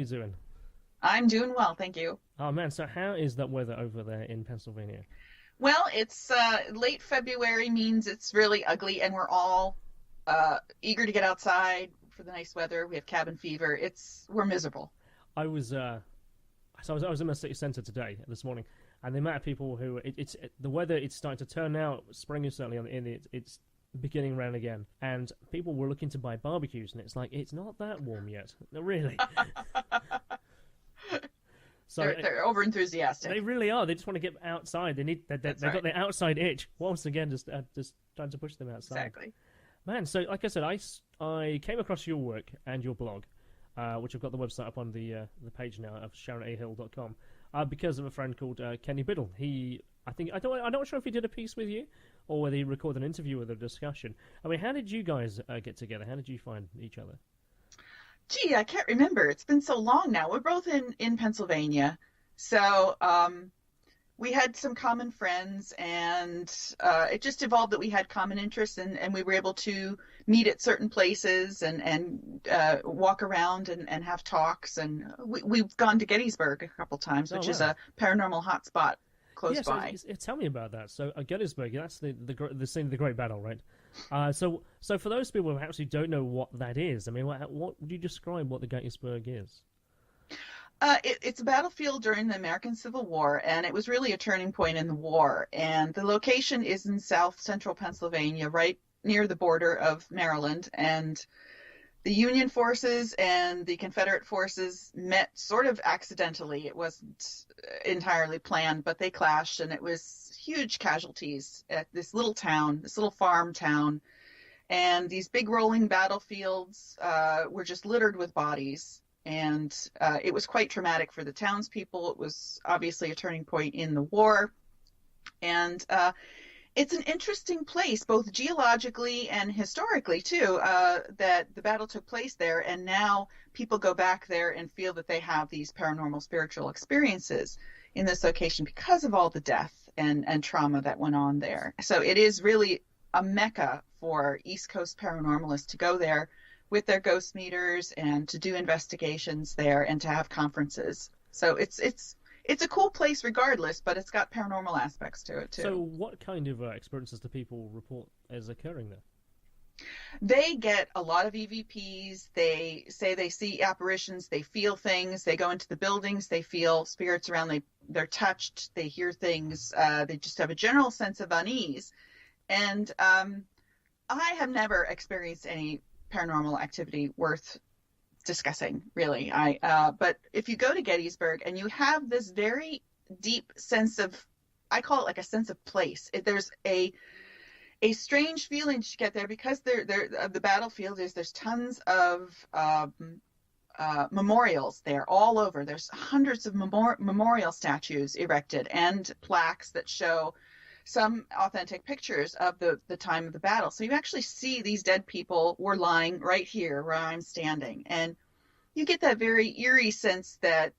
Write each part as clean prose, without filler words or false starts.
you doing? I'm doing well, thank you. Oh man, so how is that weather over there in Pennsylvania? Well, it's late February means it's really ugly, and we're all eager to get outside for the nice weather. We have cabin fever. We're miserable. I was I was in the city centre today this morning, and the amount of people who the weather it's starting to turn now. Spring is certainly in it. It's beginning around again, and people were looking to buy barbecues, and it's like it's not that warm yet, really. So They're over they enthusiastic. really are. They just want to get outside. That's They've got right. the outside itch. Once again, just trying to push them outside. Exactly. Man, so like I said, I came across your work and your blog, which I've got the website up on the page now of SharonAHill.com, because of a friend called Kenny Biddle. I'm not sure if he did a piece with you or whether he recorded an interview with a discussion. I mean, how did you guys get together? How did you find each other? Gee, I can't remember. It's been so long now. We're both in Pennsylvania, so we had some common friends, and it just evolved that we had common interests, and we were able to meet at certain places and walk around and have talks. And we've gone to Gettysburg a couple times, Oh which is wow. a paranormal hotspot close Yes, by. tell me about that. So Gettysburg, that's the scene of the Great Battle, right? So for those people who actually don't know what that is, I mean, what would you describe what the Gettysburg is? It's a battlefield during the American Civil War, and it was really a turning point in the war. And the location is in south central Pennsylvania, right near the border of Maryland. And the Union forces and the Confederate forces met sort of accidentally. It wasn't entirely planned, but they clashed, and it was huge casualties at this little town, this little farm town. And these big rolling battlefields were just littered with bodies. And it was quite traumatic for the townspeople. It was obviously a turning point in the war. And it's an interesting place, both geologically and historically, too, that the battle took place there. And now people go back there and feel that they have these paranormal spiritual experiences in this location because of all the death and trauma that went on there. So it is really a mecca for East Coast paranormalists to go there with their ghost meters and to do investigations there and to have conferences. So it's a cool place regardless, but it's got paranormal aspects to it So too. what kind of experiences do people report as occurring there? They get a lot of EVPs. They say they see apparitions, they feel things, they go into the buildings, they feel spirits around, they're touched, they hear things, they just have a general sense of unease. And I have never experienced any paranormal activity worth discussing, really. But if you go to Gettysburg and you have this very deep sense of, I call it like a sense of place. There's a strange feeling to get there because the battlefield is there's tons of memorials there all over. There's hundreds of memorial statues erected and plaques that show some authentic pictures of the time of the battle. So you actually see these dead people were lying right here where I'm standing. And you get that very eerie sense that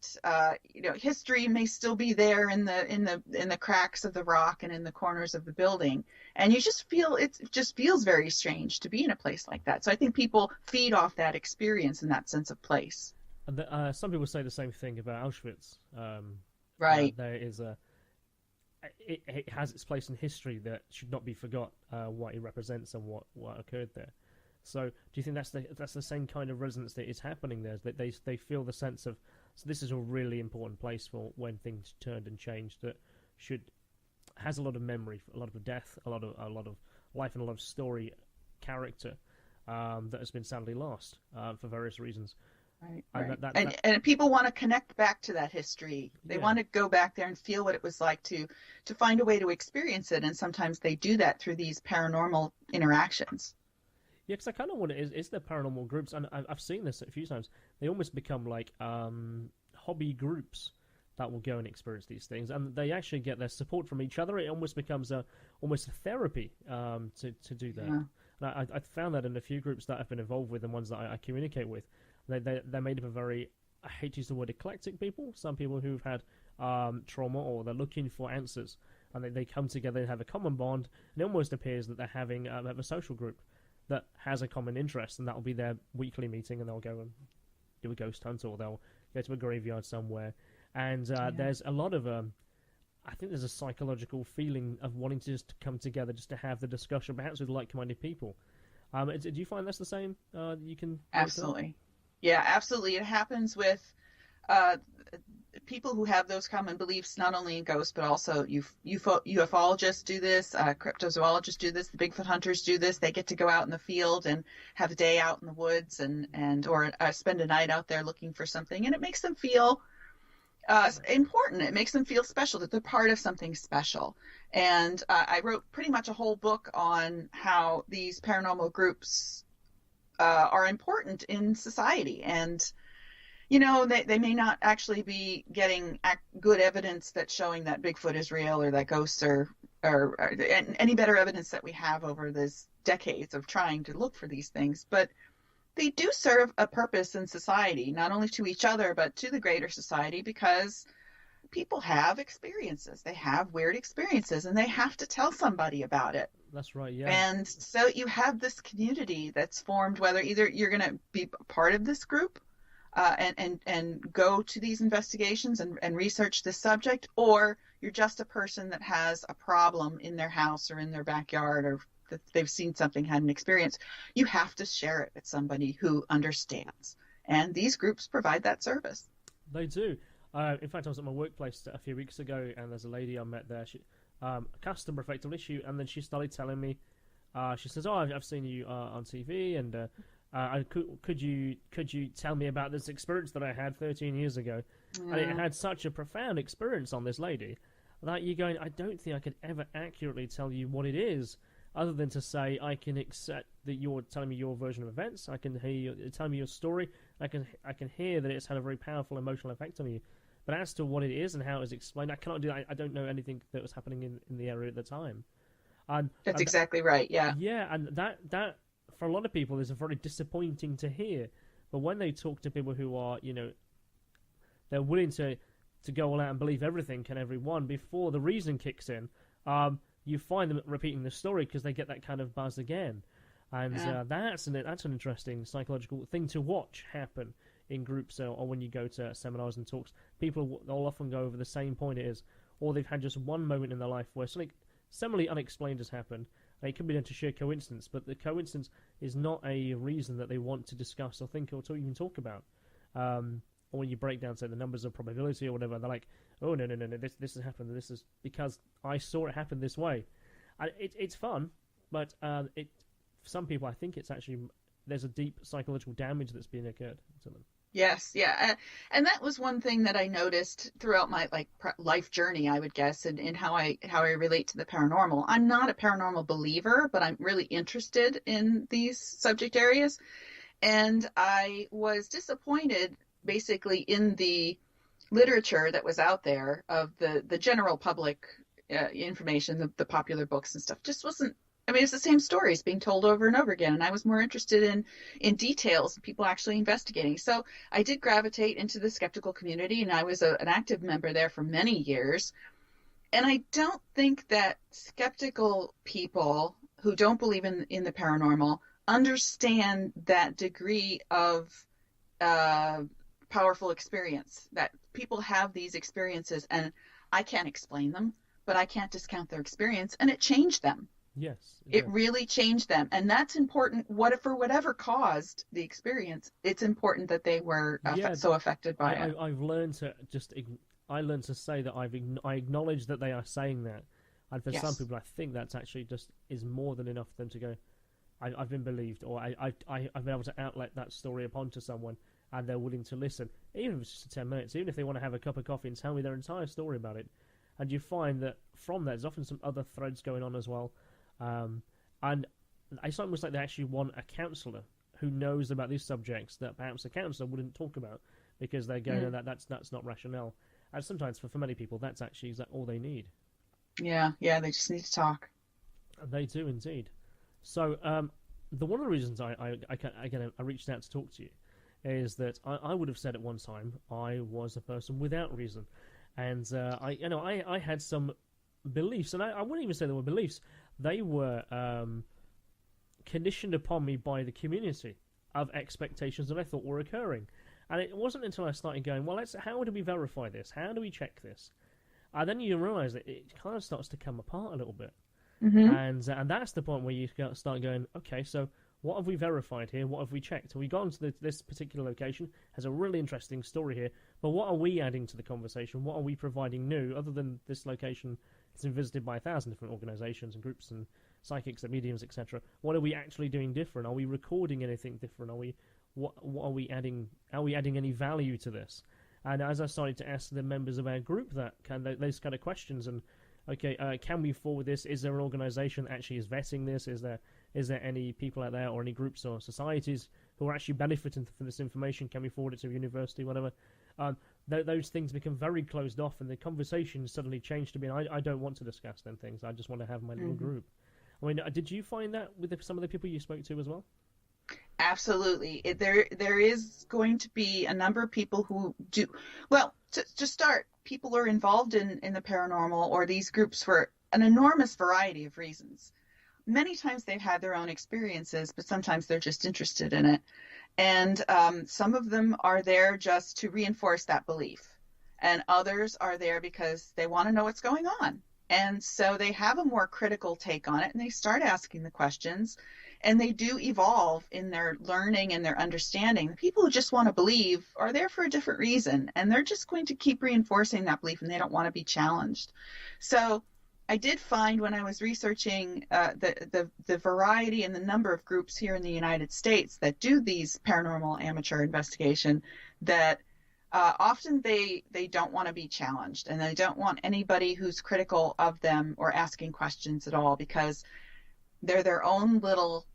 history may still be there in the cracks of the rock and in the corners of the building, and you just feel it just feels very strange to be in a place like that. So I think people feed off that experience and that sense of place. And some people say the same thing about Auschwitz. Right. There is it has its place in history that should not be forgot. What it represents and what occurred there. So, do you think that's the same kind of resonance that is happening there? That they feel the sense of, so this is a really important place for when things turned and changed. That should has a lot of memory, a lot of death, a lot of life, and a lot of story, character that has been sadly lost for various reasons. Right, And right. that, And that and people want to connect back to that history. They yeah. want to go back there and feel what it was like to find a way to experience it. And sometimes they do that through these paranormal interactions. Yeah, because I kind of want is there paranormal groups, and I've seen this a few times. They almost become like hobby groups that will go and experience these things, and they actually get their support from each other. It almost becomes almost a therapy to do that. Yeah. And I found that in a few groups that I've been involved with and ones that I communicate with. They're made up of very, I hate to use the word eclectic people. Some people who've had trauma or they're looking for answers, and they come together and have a common bond. And it almost appears that they're having have a social group that has a common interest, and that will be their weekly meeting, and they'll go and do a ghost hunt, or they'll go to a graveyard somewhere, and there's a lot of I think there's a psychological feeling of wanting to just come together, just to have the discussion, perhaps with like-minded people. Do you find that's the same? You can absolutely, yeah, absolutely. It happens with uh, people who have those common beliefs, not only in ghosts, but also ufologists do this, cryptozoologists do this, the Bigfoot hunters do this. They get to go out in the field and have a day out in the woods or spend a night out there looking for something, and it makes them feel important. It makes them feel special, that they're part of something special. And I wrote pretty much a whole book on how these paranormal groups are important in society. And they may not actually be getting good evidence that's showing that Bigfoot is real or that ghosts are any better evidence that we have over this decades of trying to look for these things. But they do serve a purpose in society, not only to each other, but to the greater society, because people have experiences. They have weird experiences, and they have to tell somebody about it. That's right, yeah. And so you have this community that's formed, whether either you're going to be part of this group and go to these investigations and research this subject, or you're just a person that has a problem in their house or in their backyard, or that they've seen something, had an experience. You have to share it with somebody who understands. And these groups provide that service. They do. In fact, I was at my workplace a few weeks ago, and there's a lady I met there. She, a customer effectively, and then she started telling me, she says, "Oh, I've seen you on TV, and could you tell me about this experience that I had 13 years ago?" Yeah. And it had such a profound experience on this lady that you're going, I don't think I could ever accurately tell you what it is, other than to say I can accept that you're telling me your version of events. I can hear you telling me your story. I can hear that it's had a very powerful emotional effect on you. But as to what it is and how it was explained, I cannot do that. I don't know anything that was happening in the area at the time. That's exactly right, yeah. Yeah, and that for a lot of people is very disappointing to hear. But when they talk to people who are, they're willing to go all out and believe everything and everyone before the reason kicks in, you find them repeating the story because they get that kind of buzz again. And that's an interesting psychological thing to watch happen in groups or when you go to seminars and talks. People will often go over the same point it is, or they've had just one moment in their life where something similarly unexplained has happened. And it could be down to sheer coincidence, but the coincidence is not a reason that they want to discuss or think or even talk about. Or when you break down, say, the numbers of probability or whatever, they're like, oh, no, this has happened. This is because I saw it happen this way. And it's fun, but for some people, I think it's actually, there's a deep psychological damage that's been occurred to them. Yes, yeah. And that was one thing that I noticed throughout my life journey, I would guess, and how I relate to the paranormal. I'm not a paranormal believer, but I'm really interested in these subject areas. And I was disappointed basically in the literature that was out there of the general public information, the popular books and stuff. Just wasn't, I mean, it's the same stories being told over and over again, and I was more interested in details and people actually investigating. So I did gravitate into the skeptical community, and I was an active member there for many years. And I don't think that skeptical people who don't believe in the paranormal understand that degree of powerful experience, that people have these experiences, and I can't explain them, but I can't discount their experience, and it changed them. Yes. It really changed them. And that's important. For whatever caused the experience, it's important that they were so affected by it. I've learned to say that I acknowledge that they are saying that. And for some people, I think that's actually just is more than enough for them to go, I've been believed, or I've been able to outlet that story upon to someone, and they're willing to listen. Even if it's just 10 minutes, even if they want to have a cup of coffee and tell me their entire story about it. And you find that from that, there's often some other threads going on as well. And it's almost like they actually want a counsellor who knows about these subjects that perhaps a counsellor wouldn't talk about, because they go, no, that's not rationale. And sometimes for many people, that's actually all they need. Yeah, they just need to talk. And they do indeed. So one of the reasons I reached out to talk to you is that I would have said at one time I was a person without reason, and I had some beliefs, and I wouldn't even say they were beliefs. They were conditioned upon me by the community of expectations that I thought were occurring. And it wasn't until I started going, well, how do we verify this? How do we check this? And then you realise that it kind of starts to come apart a little bit. Mm-hmm. And that's the point where you start going, okay, so what have we verified here? What have we checked? We got into this particular location, has a really interesting story here, but what are we adding to the conversation? What are we providing new, other than this location has been visited by 1,000 different organisations and groups and psychics and mediums, etc. What are we actually doing different? Are we recording anything different? What are we adding? Are we adding any value to this? And as I started to ask the members of our group those kind of questions, and okay, can we forward this? Is there an organisation that actually is vetting this? Is there any people out there or any groups or societies who are actually benefiting from this information? Can we forward it to a university, whatever? Those things become very closed off, and the conversation suddenly changed to being, I don't want to discuss them things. I just want to have my little group. I mean, did you find that with some of the people you spoke to as well? Absolutely. There is going to be a number of people who do, well, to start, people are involved in the paranormal or these groups for an enormous variety of reasons. Many times they've had their own experiences, but sometimes they're just interested in it. And some of them are there just to reinforce that belief. And others are there because they want to know what's going on. And so they have a more critical take on it, and they start asking the questions, and they do evolve in their learning and their understanding. The people who just want to believe are there for a different reason, and they're just going to keep reinforcing that belief, and they don't want to be challenged. So I did find when I was researching the variety and the number of groups here in the United States that do these paranormal amateur investigation that often they don't want to be challenged, and they don't want anybody who's critical of them or asking questions at all, because they're their own little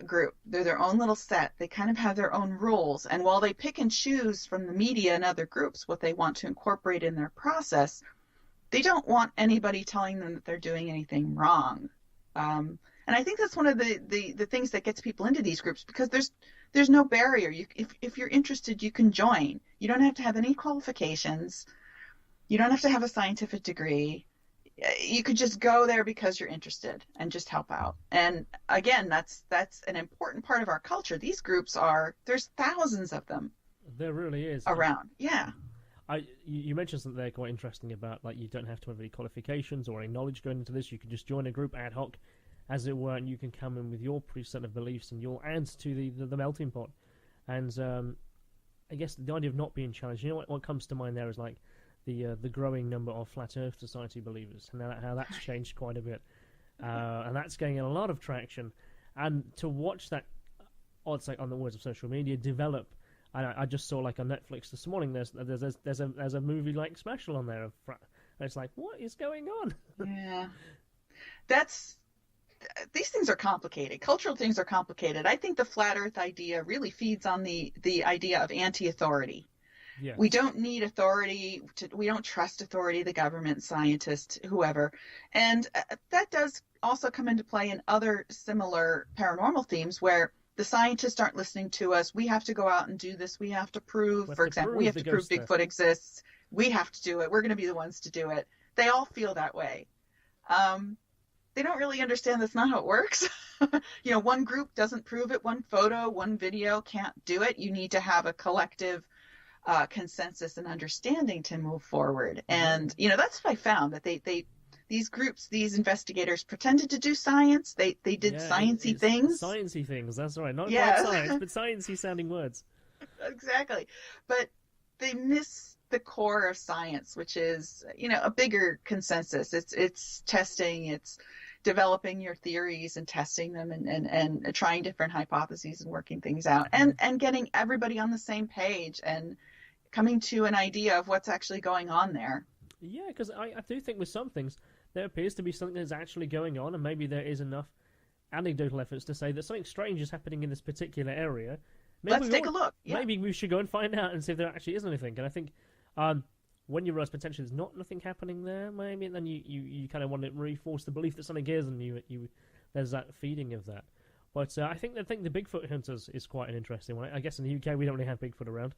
group. They're their own little set. They kind of have their own rules. And while they pick and choose from the media and other groups what they want to incorporate in their process, they don't want anybody telling them that they're doing anything wrong. And I think that's one of the things that gets people into these groups, because there's no barrier. If you're interested, you can join. You don't have to have any qualifications. You don't have to have a scientific degree. You could just go there because you're interested and just help out. And again, that's an important part of our culture. These groups there's thousands of them. There really is. Around. Yeah. You mentioned something there quite interesting about, like, you don't have to have any qualifications or any knowledge going into this. You can just join a group ad hoc, as it were, and you can come in with your preset of beliefs, and you'll add to the melting pot. And I guess the idea of not being challenged, you know what comes to mind there is like the growing number of Flat Earth Society believers, and how that's changed quite a bit. And that's getting a lot of traction. And to watch that, I'd say, on the words of social media, develop. I just saw, like, on Netflix this morning, there's a movie like special on there. And it's like, what is going on? Yeah. These things are complicated. Cultural things are complicated. I think the flat Earth idea really feeds on the idea of anti-authority. Yes. We don't need authority. We don't trust authority, the government, scientists, whoever. And that does also come into play in other similar paranormal themes where the scientists aren't listening to us. We have to go out and do this. We have to prove, for example, we have to prove Bigfoot exists. We have to do it. We're going to be the ones to do it. They all feel that way. They don't really understand that's not how it works. One group doesn't prove it. One photo, one video can't do it. You need to have a collective consensus and understanding to move forward. And, that's what I found, that these groups, these investigators pretended to do science. They did sciencey things. Sciencey things, that's right. Not quite science, but sciencey sounding words. Exactly. But they miss the core of science, which is, a bigger consensus. It's testing, it's developing your theories and testing them and trying different hypotheses and working things out and getting everybody on the same page and coming to an idea of what's actually going on there. Yeah, because I do think with some things, there appears to be something that's actually going on, and maybe there is enough anecdotal evidence to say that something strange is happening in this particular area. Let's take a look. Yeah. Maybe we should go and find out and see if there actually is anything. And I think when you realize potentially there's nothing happening there, maybe, and then you kind of want to reinforce the belief that something is, and you there's that feeding of that. But I think the Bigfoot hunters is quite an interesting one. I guess in the UK we don't really have Bigfoot around.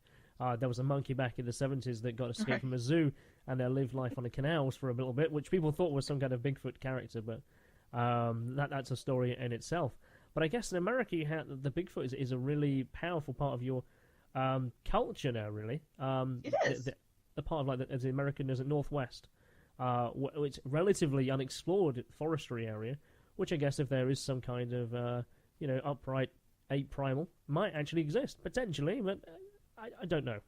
There was a monkey back in the 70s that got escaped from a zoo and lived life on the canals for a little bit, which people thought was some kind of Bigfoot character, but that's a story in itself. But I guess in America, the Bigfoot is a really powerful part of your culture now, really. It is. The part of like the American desert Northwest, which relatively unexplored forestry area, which I guess if there is some kind of upright ape primal might actually exist potentially, but I don't know.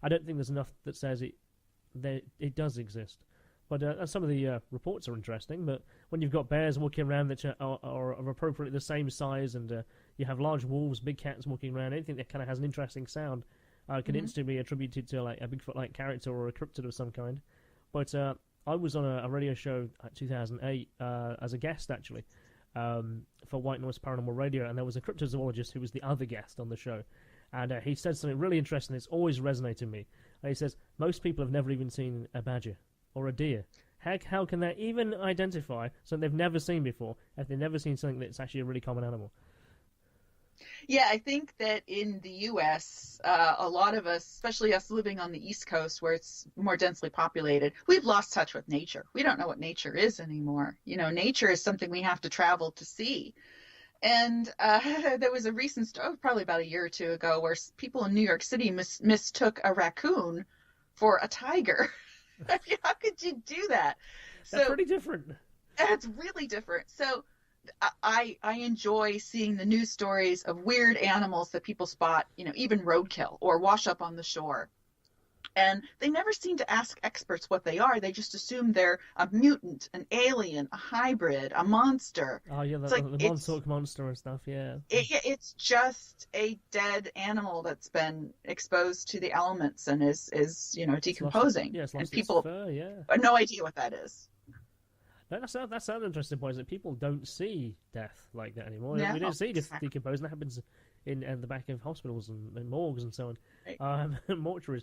I don't think there's enough that says it does exist. But some of the reports are interesting. But when you've got bears walking around that are appropriately the same size, and you have large wolves, big cats walking around, anything that kind of has an interesting sound can instantly be attributed to like a Bigfoot-like character or a cryptid of some kind. But I was on a radio show in 2008 as a guest, actually, for White Noise Paranormal Radio, and there was a cryptozoologist who was the other guest on the show. And he said something really interesting that's always resonated with me. And he says, most people have never even seen a badger or a deer. How can they even identify something they've never seen before if they've never seen something that's actually a really common animal? Yeah, I think that in the U.S., a lot of us, especially us living on the East Coast where it's more densely populated, we've lost touch with nature. We don't know what nature is anymore. Nature is something we have to travel to see. And there was a recent story, probably about a year or two ago, where people in New York City mistook a raccoon for a tiger. I mean, how could you do that? That's pretty different. It's really different. So I enjoy seeing the news stories of weird animals that people spot, even roadkill or wash up on the shore. And they never seem to ask experts what they are. They just assume they're a mutant, an alien, a hybrid, a monster. Oh, yeah, the Montauk monster and stuff, yeah. It's just a dead animal that's been exposed to the elements and is decomposing. It's lost and people fur, yeah. have no idea what that is. No, that's an interesting point, is that people don't see death like that anymore. No, we don't see exactly. decomposing. That happens in the back of hospitals and morgues and so on, right. mortuaries.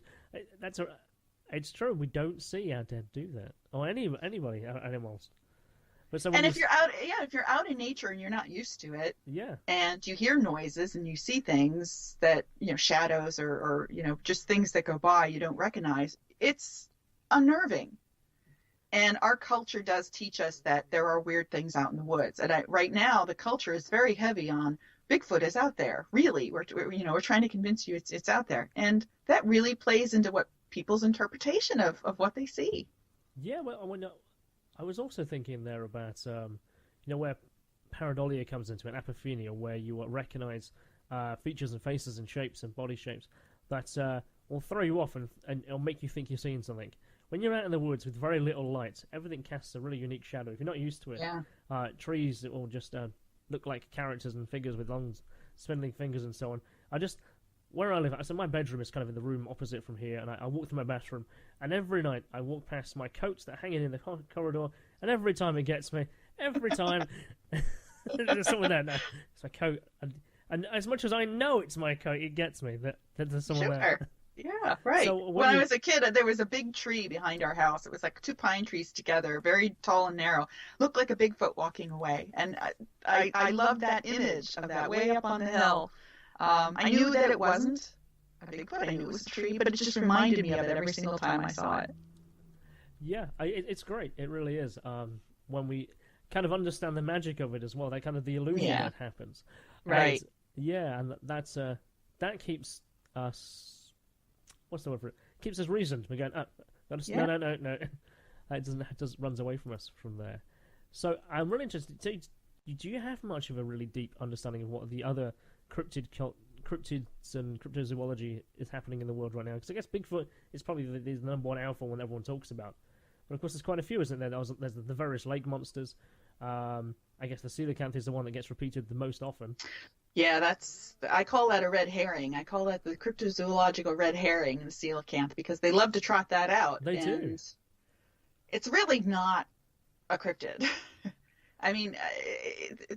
It's true. We don't see our dead do that, or anybody, animals. But if you're out in nature and you're not used to it, yeah, and you hear noises and you see things that shadows or just things that go by you don't recognize, it's unnerving. And our culture does teach us that there are weird things out in the woods. And right now, the culture is very heavy on Bigfoot is out there. Really, we're trying to convince you it's out there, and that really plays into what people's interpretation of what they see. Yeah, well, I was also thinking there about where pareidolia comes into it, apophenia, where you recognize features and faces and shapes and body shapes that will throw you off and it'll make you think you're seeing something. When you're out in the woods with very little light, everything casts a really unique shadow. If you're not used to it, trees that will just look like characters and figures with long, spindling fingers and so on. Where I live, so my bedroom is kind of in the room opposite from here, and I walk through my bathroom, and every night I walk past my coats that are hanging in the corridor, and every time it gets me, there's someone there. No, it's my coat, and as much as I know it's my coat, it gets me that there's someone there. Yeah, right. So when I was a kid, there was a big tree behind our house. It was like two pine trees together, very tall and narrow. Looked like a Bigfoot walking away. And I loved that image of that way up on the hill. I knew that it wasn't a Bigfoot. I knew it was a tree, but it just reminded me of it every single time I saw it. Yeah, it's great. It really is. When we kind of understand the magic of it as well, that kind of the illusion that happens. Right. Yeah, and that keeps us... What's the word for it? Keeps us reasoned. We're going, no. It doesn't runs away from us from there. So I'm really interested. Do you have much of a really deep understanding of what the other cryptids and cryptozoology is happening in the world right now? Because I guess Bigfoot is probably the number one alpha one everyone talks about. But of course, there's quite a few, isn't there? There's the various lake monsters. I guess the coelacanth is the one that gets repeated the most often. Yeah, I call that a red herring. I call that the cryptozoological red herring, the coelacanth, because they love to trot that out. They do. It's really not a cryptid. I mean,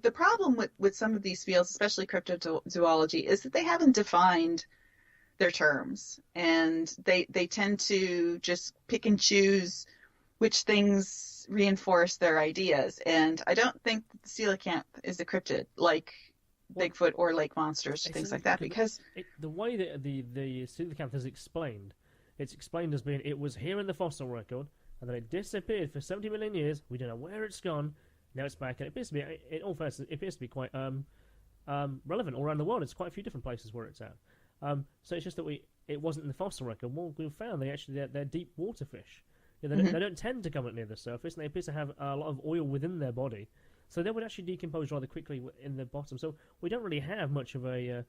the problem with some of these fields, especially cryptozoology, is that they haven't defined their terms, and they tend to just pick and choose which things reinforce their ideas. And I don't think the coelacanth is a cryptid like Bigfoot or lake monsters, things like that, because the way that the coelacanth is explained, it's explained as being it was here in the fossil record, and then it disappeared for 70 million years. We don't know where it's gone. Now it's back, and it appears to be, it appears to be quite relevant all around the world. It's quite a few different places where it's at. So it's just that it wasn't in the fossil record. Well, we found they're deep water fish. Yeah, Hmm. they don't tend to come up near the surface, and they appear to have a lot of oil within their body, so they would actually decompose rather quickly in the bottom. So we don't really have much of a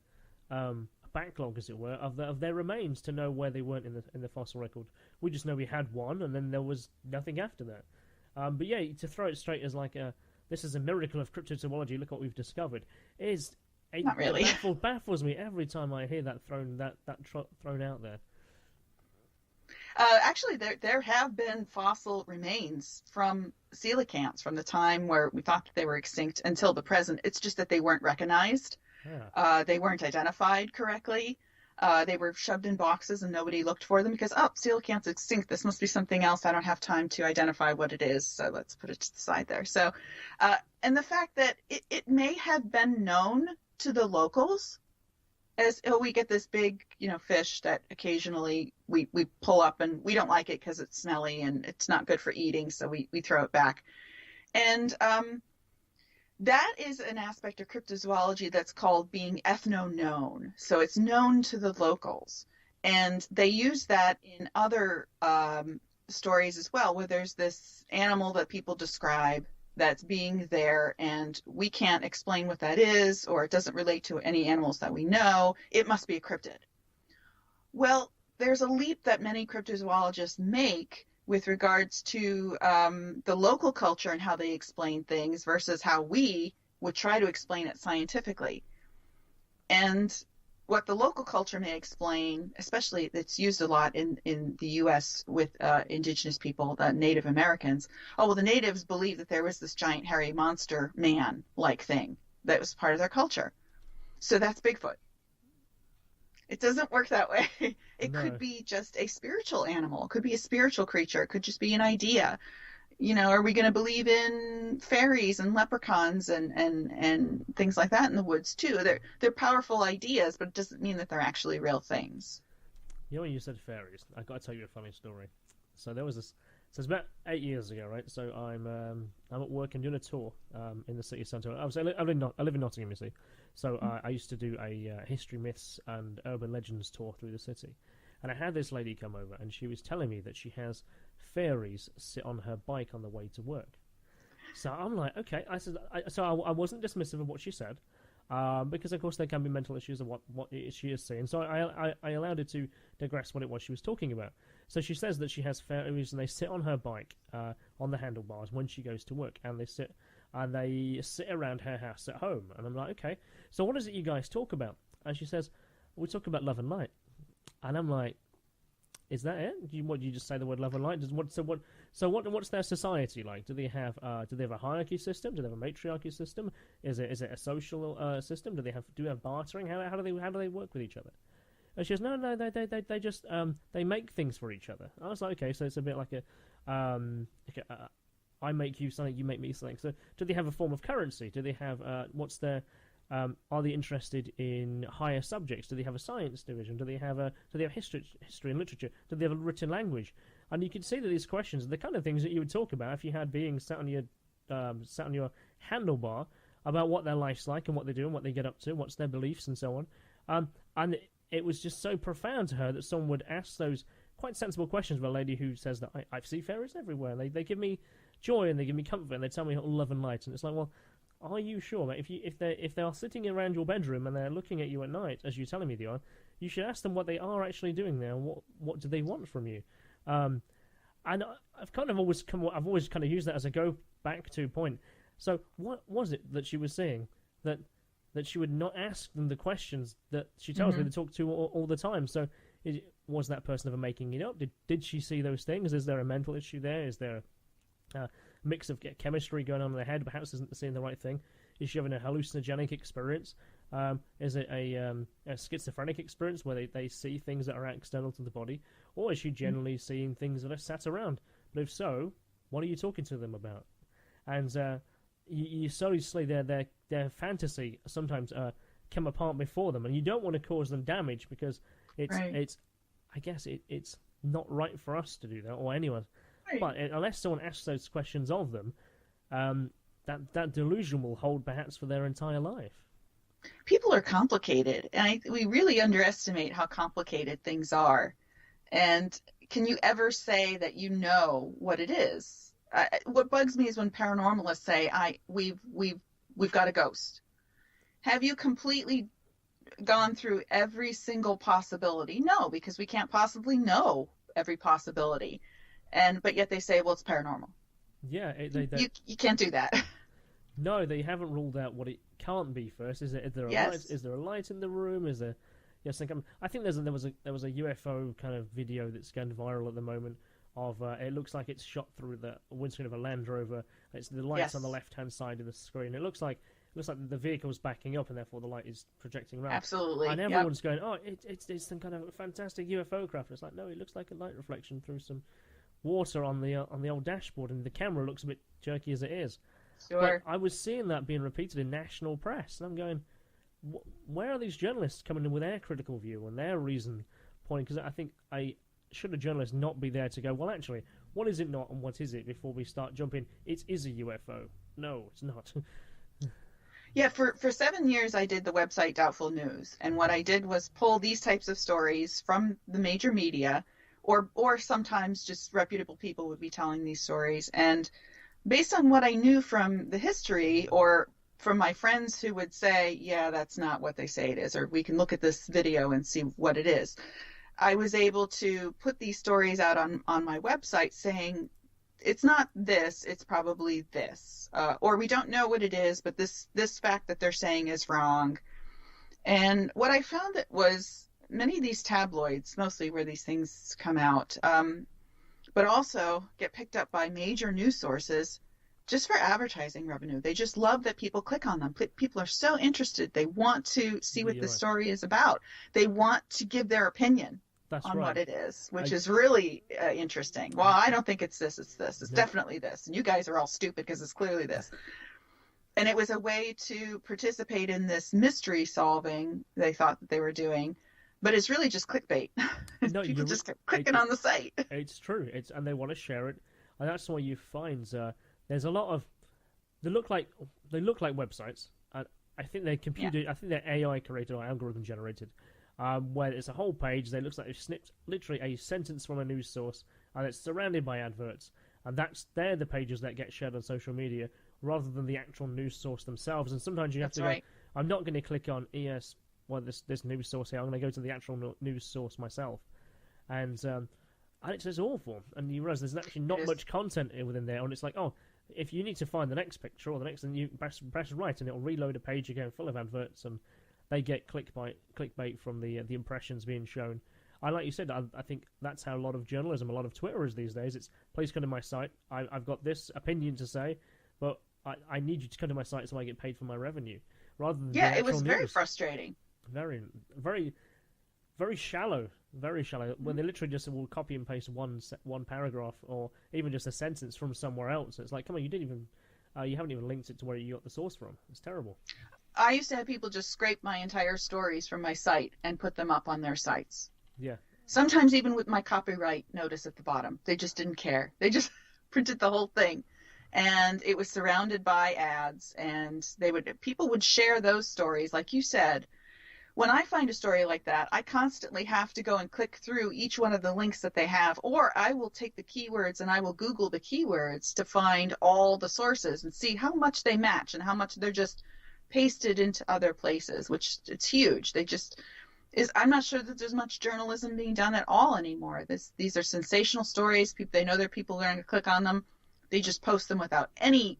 backlog, as it were, of their remains to know where they weren't in the fossil record. We just know we had one, and then there was nothing after that. But yeah, to throw it straight as like this is a miracle of cryptozoology. Look what we've discovered. Not really. It baffles me every time I hear that thrown out there. Actually, there have been fossil remains from coelacanths from the time where we thought that they were extinct until the present. It's just that they weren't recognized. Yeah. They weren't identified correctly. They were shoved in boxes and nobody looked for them because, oh, coelacanth's extinct. This must be something else. I don't have time to identify what it is, so let's put it to the side there. So, and the fact that it may have been known to the locals as, oh, we get this big, fish that occasionally we pull up and we don't like it because it's smelly and it's not good for eating, so we throw it back. And that is an aspect of cryptozoology that's called being ethno-known. So it's known to the locals. And they use that in other stories as well, where there's this animal that people describe that's being there, and we can't explain what that is, or it doesn't relate to any animals that we know. It must be a cryptid. Well, there's a leap that many cryptozoologists make with regards to the local culture and how they explain things versus how we would try to explain it scientifically. And what the local culture may explain, especially it's used a lot in the U.S. with indigenous people, Native Americans. Oh, well, the natives believed that there was this giant hairy monster man-like thing that was part of their culture. So that's Bigfoot. It doesn't work that way. It No. could be just a spiritual animal. It could be a spiritual creature. It could just be an idea. Are we going to believe in fairies and leprechauns and things like that in the woods too? They're powerful ideas, but it doesn't mean that they're actually real things. When you said fairies, I got to tell you a funny story. So there was this. So it's about 8 years ago, right? So I'm at work and doing a tour in the city centre. I live in Nottingham, you see. So I used to do a history, myths, and urban legends tour through the city, and I had this lady come over, and she was telling me that she has fairies sit on her bike on the way to work. So I'm like, okay. I said, I wasn't dismissive of what she said, because of course there can be mental issues of what she is saying. So I allowed her to digress what it was she was talking about. So she says that she has fairies and they sit on her bike on the handlebars when she goes to work, and they sit around her house at home. And I'm like, okay. So what is it you guys talk about? And she says, we talk about love and light. And I'm like, is that it? Do you just say the word love and light? What's their society like? Do they have a hierarchy system? Do they have a matriarchy system? Is it a social system? Do they have bartering? How do they work with each other? And she goes, no, they just they make things for each other. I was like, okay, so it's a bit like I make you something, you make me something. So do they have a form of currency? Do they have what's their are they interested in higher subjects? Do they have a science division? Do they have history and literature? Do they have a written language? And you can see that these questions are the kind of things that you would talk about if you had beings sat on your handlebar about what their life's like and what they do and what they get up to, what's their beliefs and so on. And it was just so profound to her that someone would ask those quite sensible questions of a lady who says that I see fairies everywhere. They give me joy and they give me comfort and they tell me love and light. And it's like, well, are you sure that if they are sitting around your bedroom and they're looking at you at night, as you're telling me they are, you should ask them what they are actually doing there and what do they want from you? And I've always kind of used that as a go back to point. So what was it that she was saying that she would not ask them the questions that she tells me to talk to all the time? So was that person ever making it up? Did she see those things? Is there a mental issue there? Is there a mix of chemistry going on in their head? Perhaps isn't seeing the right thing. Is she having a hallucinogenic experience? Is it a schizophrenic experience where they see things that are external to the body? Or is she generally seeing things that are sat around? But if so, what are you talking to them about? And you slowly see their fantasy sometimes come apart before them, and you don't want to cause them damage because it's not right for us to do that or anyone. Right. But unless someone asks those questions of them, that delusion will hold perhaps for their entire life. people are complicated, and we really underestimate how complicated things are. And can you ever say that you know what it is? What bugs me is when paranormalists say, we've got a ghost. Have you completely gone through every single possibility? No, because we can't possibly know every possibility. But yet they say, well, it's paranormal. Yeah, you can't do that. No, they haven't ruled out what it can't be first. Is there a Yes. light? Is there a light in the room? Is there? Yes, I think there was a UFO kind of video that's going viral at the moment. Of it looks like it's shot through the windscreen of a Land Rover. It's the lights Yes. on the left-hand side of the screen. It looks like the vehicle's backing up, and therefore the light is projecting around. Absolutely. And everyone's going, "Oh, it's some kind of fantastic UFO craft." It's like, no, it looks like a light reflection through some water on the old dashboard, and the camera looks a bit jerky as it is. Sure. But I was seeing that being repeated in national press, and I'm going, where are these journalists coming in with their critical view and their reason point? Because I think should a journalist not be there to go, well, actually, what is it not and what is it, before we start jumping, it is a UFO. No, it's not. Yeah, for 7 years I did the website Doubtful News, and what I did was pull these types of stories from the major media, or sometimes just reputable people would be telling these stories, and based on what I knew from the history, or from my friends who would say, yeah, that's not what they say it is, or we can look at this video and see what it is, I was able to put these stories out on my website saying, it's not this, it's probably this. Or we don't know what it is, but this fact that they're saying is wrong. And what I found that was many of these tabloids, mostly where these things come out, but also get picked up by major news sources just for advertising revenue. They just love that people click on them. People are so interested. They want to see what the story is about. They want to give their opinion on what it is, which is really interesting. Well, I don't think it's this, it's this. It's definitely this. And you guys are all stupid because it's clearly this. And it was a way to participate in this mystery solving they thought that they were doing. But it's really just clickbait. No, people just kept clicking on the site. It's true. And they want to share it. And that's why you find there's a lot of they look like websites. And I think they're I think they're AI created or algorithm generated. Where it's a whole page. They looks like they've snipped literally a sentence from a news source, and it's surrounded by adverts. And they're the pages that get shared on social media, rather than the actual news source themselves. And sometimes you have to go, I'm not going to click on ES. Well, this news source here, I'm going to go to the actual news source myself, and it's just awful. And you realize there's actually not much content within there, and it's like, oh, if you need to find the next picture or the next, then you press right, and it'll reload a page again full of adverts, and they get clickbait from the impressions being shown. Like you said, I think that's how a lot of journalism, a lot of Twitter is these days. It's please come to my site. I've got this opinion to say, but I need you to come to my site so I get paid for my revenue, rather than it was very frustrating. Very, very, very shallow. Very shallow. When they literally just will copy and paste one paragraph, or even just a sentence from somewhere else. It's like, come on, you haven't even linked it to where you got the source from. It's terrible. I used to have people just scrape my entire stories from my site and put them up on their sites. Yeah. Sometimes even with my copyright notice at the bottom. They just didn't care. They just printed the whole thing. And it was surrounded by ads, and people would share those stories, like you said. When I find a story like that, I constantly have to go and click through each one of the links that they have, or I will take the keywords and I will Google the keywords to find all the sources and see how much they match and how much they're just pasted into other places, which it's huge. I'm not sure that there's much journalism being done at all anymore. These are sensational stories. They know there are people going to click on them. They just post them without any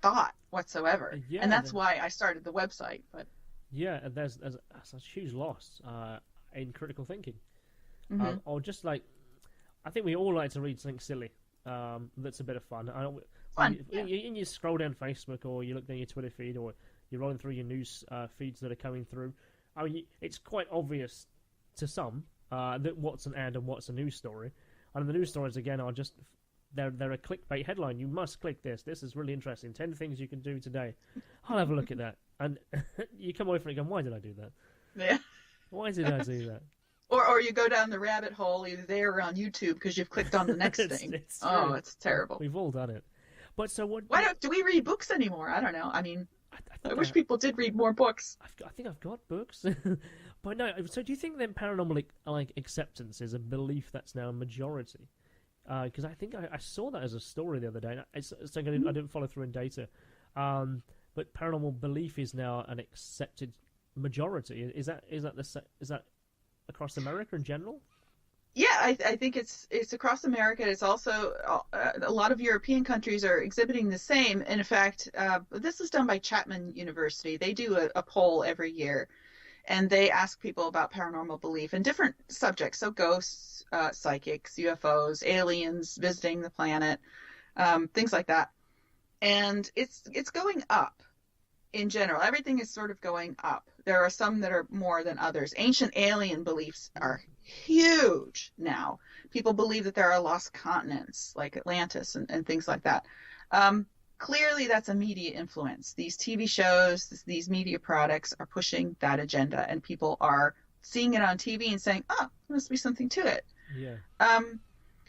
thought whatsoever. And that's why I started the website. But yeah, and there's a huge loss in critical thinking. Mm-hmm. Or just like, I think we all like to read something silly that's a bit of fun. You scroll down Facebook, or you look down your Twitter feed, or you're rolling through your news feeds that are coming through. I mean, it's quite obvious to some that what's an ad and what's a news story. And the news stories, again, are just they're a clickbait headline. You must click this. This is really interesting. 10 things you can do today. I'll have a look at that. And you come away from it going, why did I do that? Yeah. Why did I do that? Or you go down the rabbit hole either there or on YouTube because you've clicked on the next thing. It's it's terrible. We've all done it. But so what? Do we read books anymore? I don't know. I mean, I I think wish people did read more books. I think I've got books, but no. So do you think then paranormal acceptance is a belief that's now a majority? Because I think I saw that as a story the other day. It's something I didn't follow through in data, but paranormal belief is now an accepted majority. Is that across America in general? Yeah, I think it's across America. It's also a lot of European countries are exhibiting the same. And in fact, this is done by Chapman University. They do a poll every year, and they ask people about paranormal belief and different subjects. So ghosts, psychics, UFOs, aliens visiting the planet, things like that. And it's going up in general. Everything is sort of going up. There are some that are more than others. Ancient alien beliefs are huge now. People believe that there are lost continents like Atlantis and things like that. Clearly, that's a media influence. These TV shows, these media products are pushing that agenda, and people are seeing it on TV and saying, oh, there must be something to it. Yeah.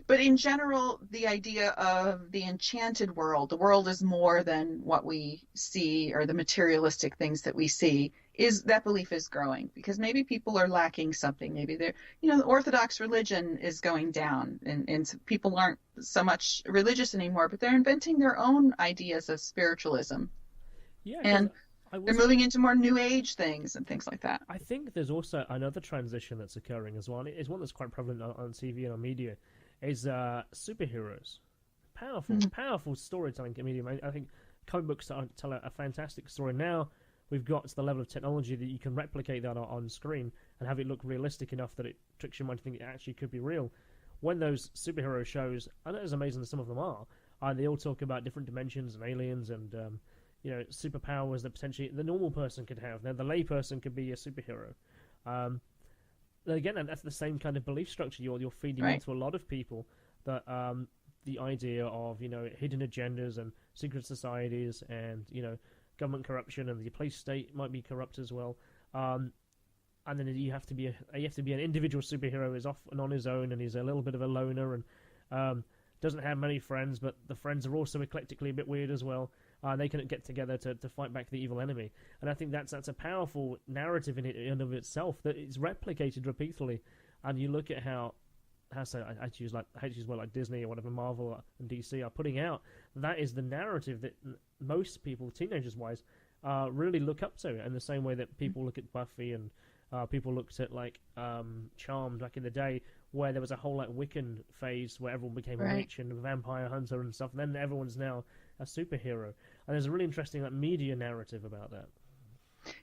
But in general, the idea of the enchanted world, the world is more than what we see or the materialistic things that we see, is that belief is growing because maybe people are lacking something. Maybe they're, the Orthodox religion is going down and people aren't so much religious anymore, but they're inventing their own ideas of spiritualism. Yeah. And they're moving into more new age things and things like that. I think there's also another transition that's occurring as well. And it's one that's quite prevalent on TV and on media. Is superheroes. Powerful storytelling medium. I think comic books tell a fantastic story. Now we've got to the level of technology that you can replicate that on screen and have it look realistic enough that it tricks your mind to think it actually could be real. When those superhero shows, I know as amazing as some of them are, they all talk about different dimensions and aliens and superpowers that potentially the normal person could have. Now the lay person could be a superhero. Again, that's the same kind of belief structure you're feeding into a lot of people, that the idea of hidden agendas and secret societies and government corruption and the police state might be corrupt as well, and then you have to be an individual superhero who's off and on his own and he's a little bit of a loner and doesn't have many friends, but the friends are also eclectically a bit weird as well. They can get together to fight back the evil enemy, and I think that's a powerful narrative in and of itself that is replicated repeatedly. And you look at how I hate to use like Disney or whatever, Marvel and DC are putting out. That is the narrative that most people, teenagers wise, really look up to, in the same way that people look at Buffy and people looked at like Charmed back in the day, where there was a whole like Wiccan phase where everyone became rich and a vampire hunter and stuff. And then everyone's now a superhero, and there's a really interesting like media narrative about that.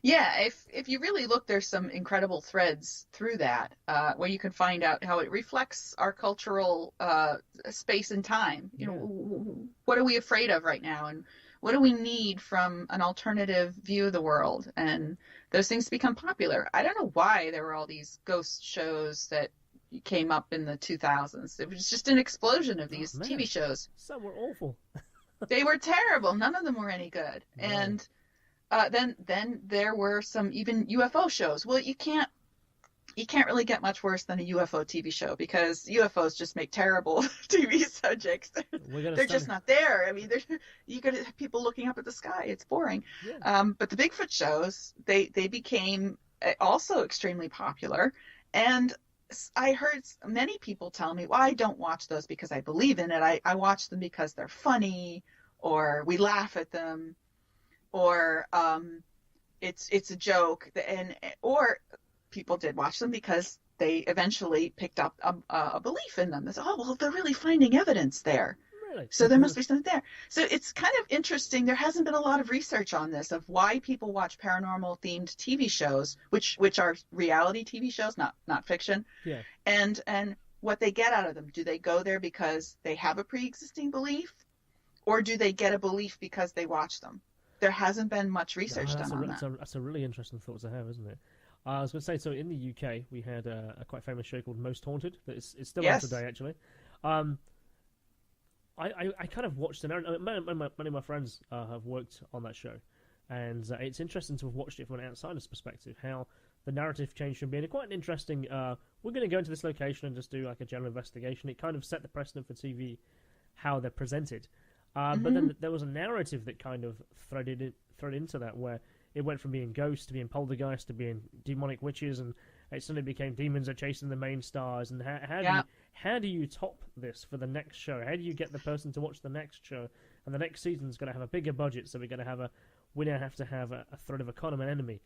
Yeah, if you really look, there's some incredible threads through that where you can find out how it reflects our cultural space and time. What are we afraid of right now, and what do we need from an alternative view of the world? And those things become popular. I don't know why there were all these ghost shows that came up in the 2000s. It was just an explosion of these TV shows. Some were awful. They were terrible. None of them were any good. No. And then there were some even UFO shows. Well, you can't really get much worse than a UFO TV show, because UFOs just make terrible TV subjects. They're just not there. I mean, you could have people looking up at the sky. It's boring. Yeah. But the Bigfoot shows, they became also extremely popular. And I heard many people tell me, well, I don't watch those because I believe in it. I watch them because they're funny, or we laugh at them, or it's a joke. Or people did watch them because they eventually picked up a belief in them. They said, oh, well, they're really finding evidence there. Really? So there must be something there. So it's kind of interesting. There hasn't been a lot of research on this, of why people watch paranormal themed TV shows, which are reality TV shows, not fiction. Yeah. And what they get out of them. Do they go there because they have a pre-existing belief, or do they get a belief because they watch them? There hasn't been much research done on that. That's a really interesting thought to have, isn't it? I was going to say, so in the UK, we had a quite famous show called Most Haunted. That is still on today, actually. I kind of watched it. Many of my friends have worked on that show, and it's interesting to have watched it from an outsider's perspective, how the narrative change from being quite an interesting, we're going to go into this location and just do like a general investigation. It kind of set the precedent for TV, how they're presented. But then there was a narrative that kind of threaded thread into that where it went from being ghosts to being poltergeists to being demonic witches, and it suddenly became demons are chasing the main stars. And how do you top this for the next show? How do you get the person to watch the next show? And the next season's going to have a bigger budget, so we now have to have a threat of a common enemy.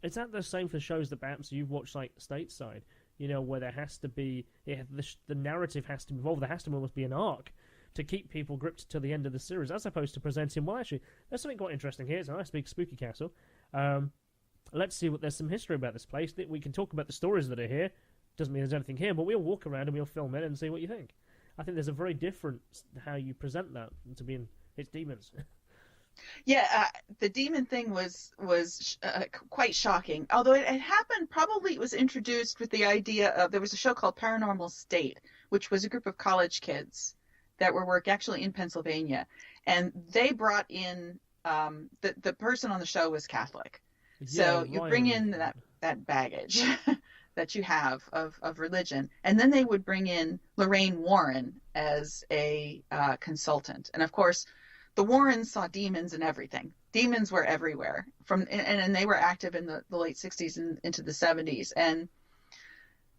Is that the same for shows that perhaps you've watched, like Stateside? You know, where there has to be the narrative has to evolve. There has to almost be an arc to keep people gripped to the end of the series, as opposed to presenting. Well, actually, there's something quite interesting here. It's a nice big spooky castle. Let's see what there's some history about this place. That we can talk about the stories that are here. Doesn't mean there's anything here, but we'll walk around and we'll film it and see what you think. I think there's a very different how you present that to being it's demons. Yeah, the demon thing was quite shocking. Although it happened, probably it was introduced with the idea of, there was a show called Paranormal State, which was a group of college kids that were working actually in Pennsylvania, and they brought in the person on the show was Catholic, so you bring in that baggage that you have of religion, and then they would bring in Lorraine Warren as a consultant, and of course. The Warrens saw demons in everything. Demons were everywhere, and they were active in the late 60s and into the 70s. And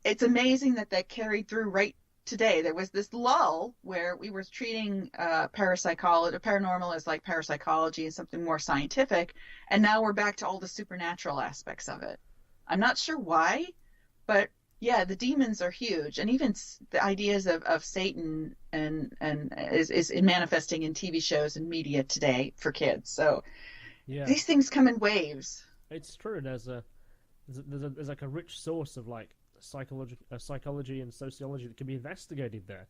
it's amazing that carried through right today. There was this lull where we were treating paranormal as like parapsychology and something more scientific, and now we're back to all the supernatural aspects of it. I'm not sure why, but yeah, the demons are huge, and even the ideas of Satan and is manifesting in TV shows and media today for kids. So these things come in waves. It's true. There's like a rich source of like psychology and sociology that can be investigated there.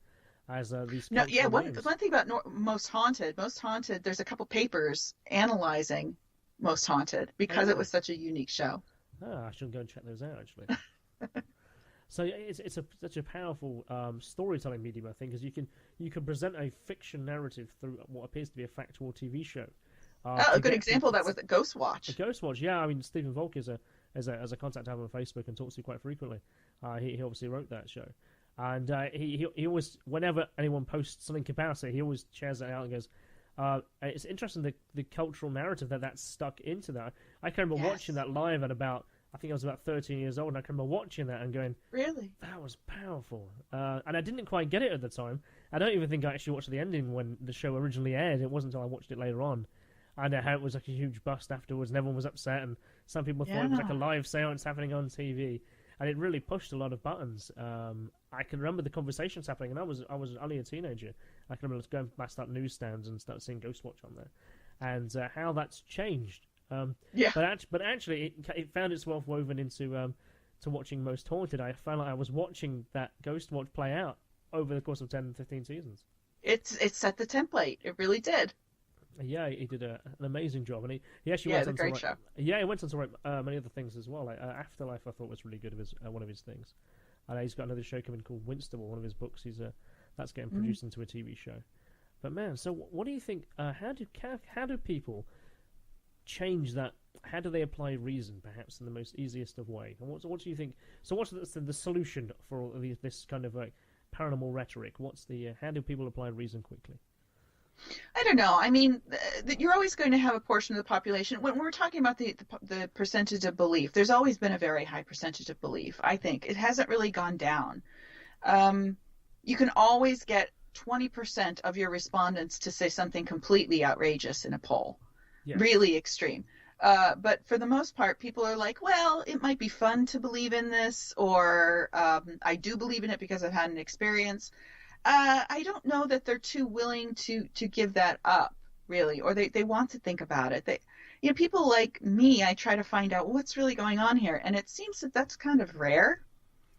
As these one thing about Most Haunted. Most Haunted. There's a couple papers analyzing Most Haunted because it was such a unique show. I should go and check those out actually. So it's such a powerful storytelling medium, I think, because you can present a fiction narrative through what appears to be a factual TV show. A good example of that was Ghost Watch. Ghost Watch, yeah. I mean, Stephen Volk is a contact I have on Facebook and talks to quite frequently. He obviously wrote that show, and he always, whenever anyone posts something about it, he always shares it out and goes, it's interesting the cultural narrative that's stuck into that. I can remember watching that live at about. I think I was about 13 years old, and I can remember watching that and going, really? That was powerful. And I didn't quite get it at the time. I don't even think I actually watched the ending when the show originally aired. It wasn't until I watched it later on. And how it was like a huge bust afterwards, and everyone was upset, and some people thought it was like a live seance happening on TV. And it really pushed a lot of buttons. I can remember the conversations happening, and I was only a teenager. I can remember going past that newsstands and start seeing Ghostwatch on there. And how that's changed. But actually, it found itself woven into to watching Most Haunted. I found like I was watching that Ghost Watch play out over the course of 10, 15 seasons. It set the template. It really did. Yeah, he did an amazing job, and he actually went on to write, show. Yeah, he went on to write many other things as well. Like, Afterlife, I thought was really good of one of his things. And he's got another show coming called Winstable, one of his books. That's getting produced into a TV show. But man, so what do you think? How do people change that? How do they apply reason, perhaps in the most easiest of way? And what do you think? So what's the solution for all of this kind of like paranormal rhetoric? What's how do people apply reason quickly? I don't know. I mean, you're always going to have a portion of the population. When we're talking about the percentage of belief, there's always been a very high percentage of belief. I think it hasn't really gone down. You can always get 20% of your respondents to say something completely outrageous in a poll. Yes. Really extreme. But for the most part, people are like, well, it might be fun to believe in this, or I do believe in it because I've had an experience. I don't know that they're too willing to give that up, really, or they want to think about it. People like me, I try to find out what's really going on here, and it seems that that's kind of rare.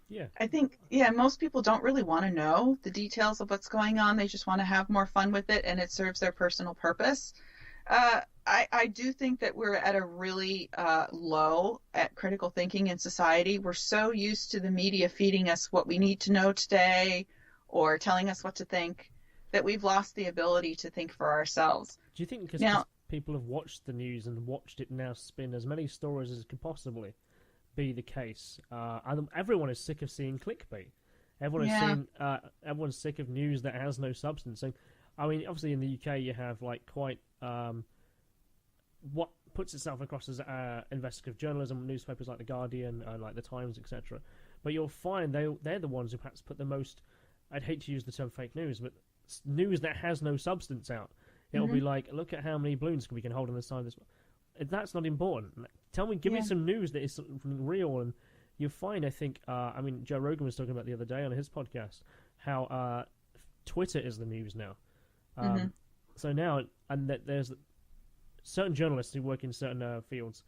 Yeah. I think, most people don't really want to know the details of what's going on. They just want to have more fun with it, and it serves their personal purpose. I do think that we're at a really low at critical thinking in society. We're so used to the media feeding us what we need to know today or telling us what to think that we've lost the ability to think for ourselves. Do you think because people have watched the news and watched it now spin as many stories as could possibly be the case, and everyone is sick of seeing clickbait. Everyone's sick of news that has no substance. So, I mean, obviously in the UK you have like quite what puts itself across as investigative journalism, newspapers like The Guardian, like The Times, etc. But you'll find they're the ones who perhaps put the most, I'd hate to use the term fake news, but news that has no substance out. It'll be like, look at how many balloons we can hold on the side of this. That's not important. Give me some news that is something real. And you'll find, I think, Joe Rogan was talking about the other day on his podcast, how Twitter is the news now. So now, and that there's certain journalists who work in certain fields,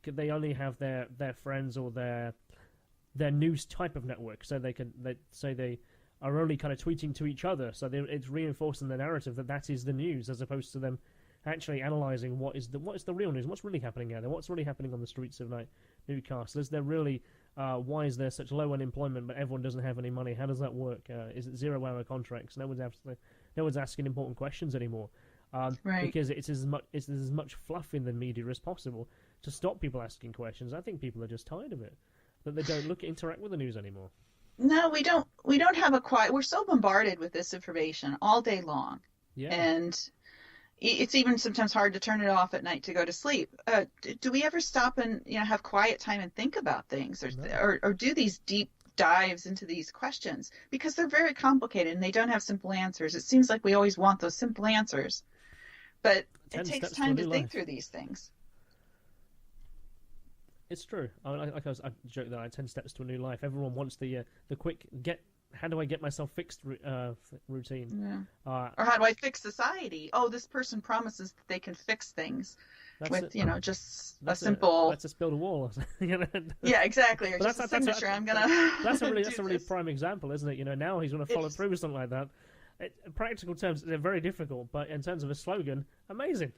they only have their friends or their news type of network, so they are only kind of tweeting to each other. So it's reinforcing the narrative that is the news, as opposed to them actually analysing what is the real news, what's really happening out there, what's really happening on the streets of Newcastle. Is there really why is there such low unemployment but everyone doesn't have any money? How does that work? Is it 0-hour contracts? No one's asking important questions anymore. Because it's as much fluff in the media as possible to stop people asking questions. I think people are just tired of it, that they don't interact with the news anymore. No, we don't have a quiet. We're so bombarded with this information all day long, and it's even sometimes hard to turn it off at night to go to sleep. Do we ever stop and have quiet time and think about things, or do these deep dives into these questions, because they're very complicated and they don't have simple answers? It seems like we always want those simple answers, but it takes time to think through these things. It's true. I joke that 10 steps to a new life. Everyone wants the quick how do I get myself fixed routine. Or how do I fix society? Oh, this person promises that they can fix things with just a simple. Let's just build a wall. Yeah, exactly. Or just a signature. That's a really prime example, isn't it? Now he's going to follow through with something like that. In practical terms, they're very difficult, but in terms of a slogan, amazing.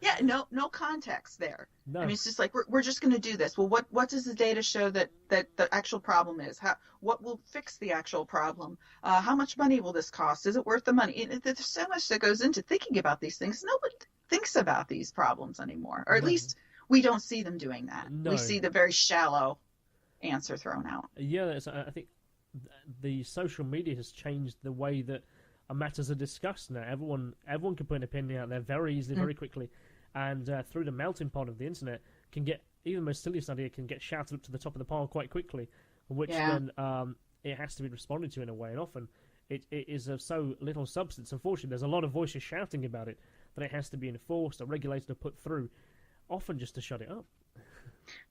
Yeah, no context there. No. I mean, it's just like we're just going to do this. Well, what does the data show that the actual problem is? What will fix the actual problem? How much money will this cost? Is it worth the money? There's so much that goes into thinking about these things. Nobody thinks about these problems anymore, or at least we don't see them doing that. No. We see the very shallow answer thrown out. Yeah, I think the social media has changed the way that matters are discussed now. Everyone can put an opinion out there very easily, very quickly, and through the melting pot of the internet, can get even the most silliest idea can get shouted up to the top of the pile quite quickly, which then it has to be responded to in a way, and often it is of so little substance. Unfortunately, there's a lot of voices shouting about it that it has to be enforced or regulated or put through, often just to shut it up.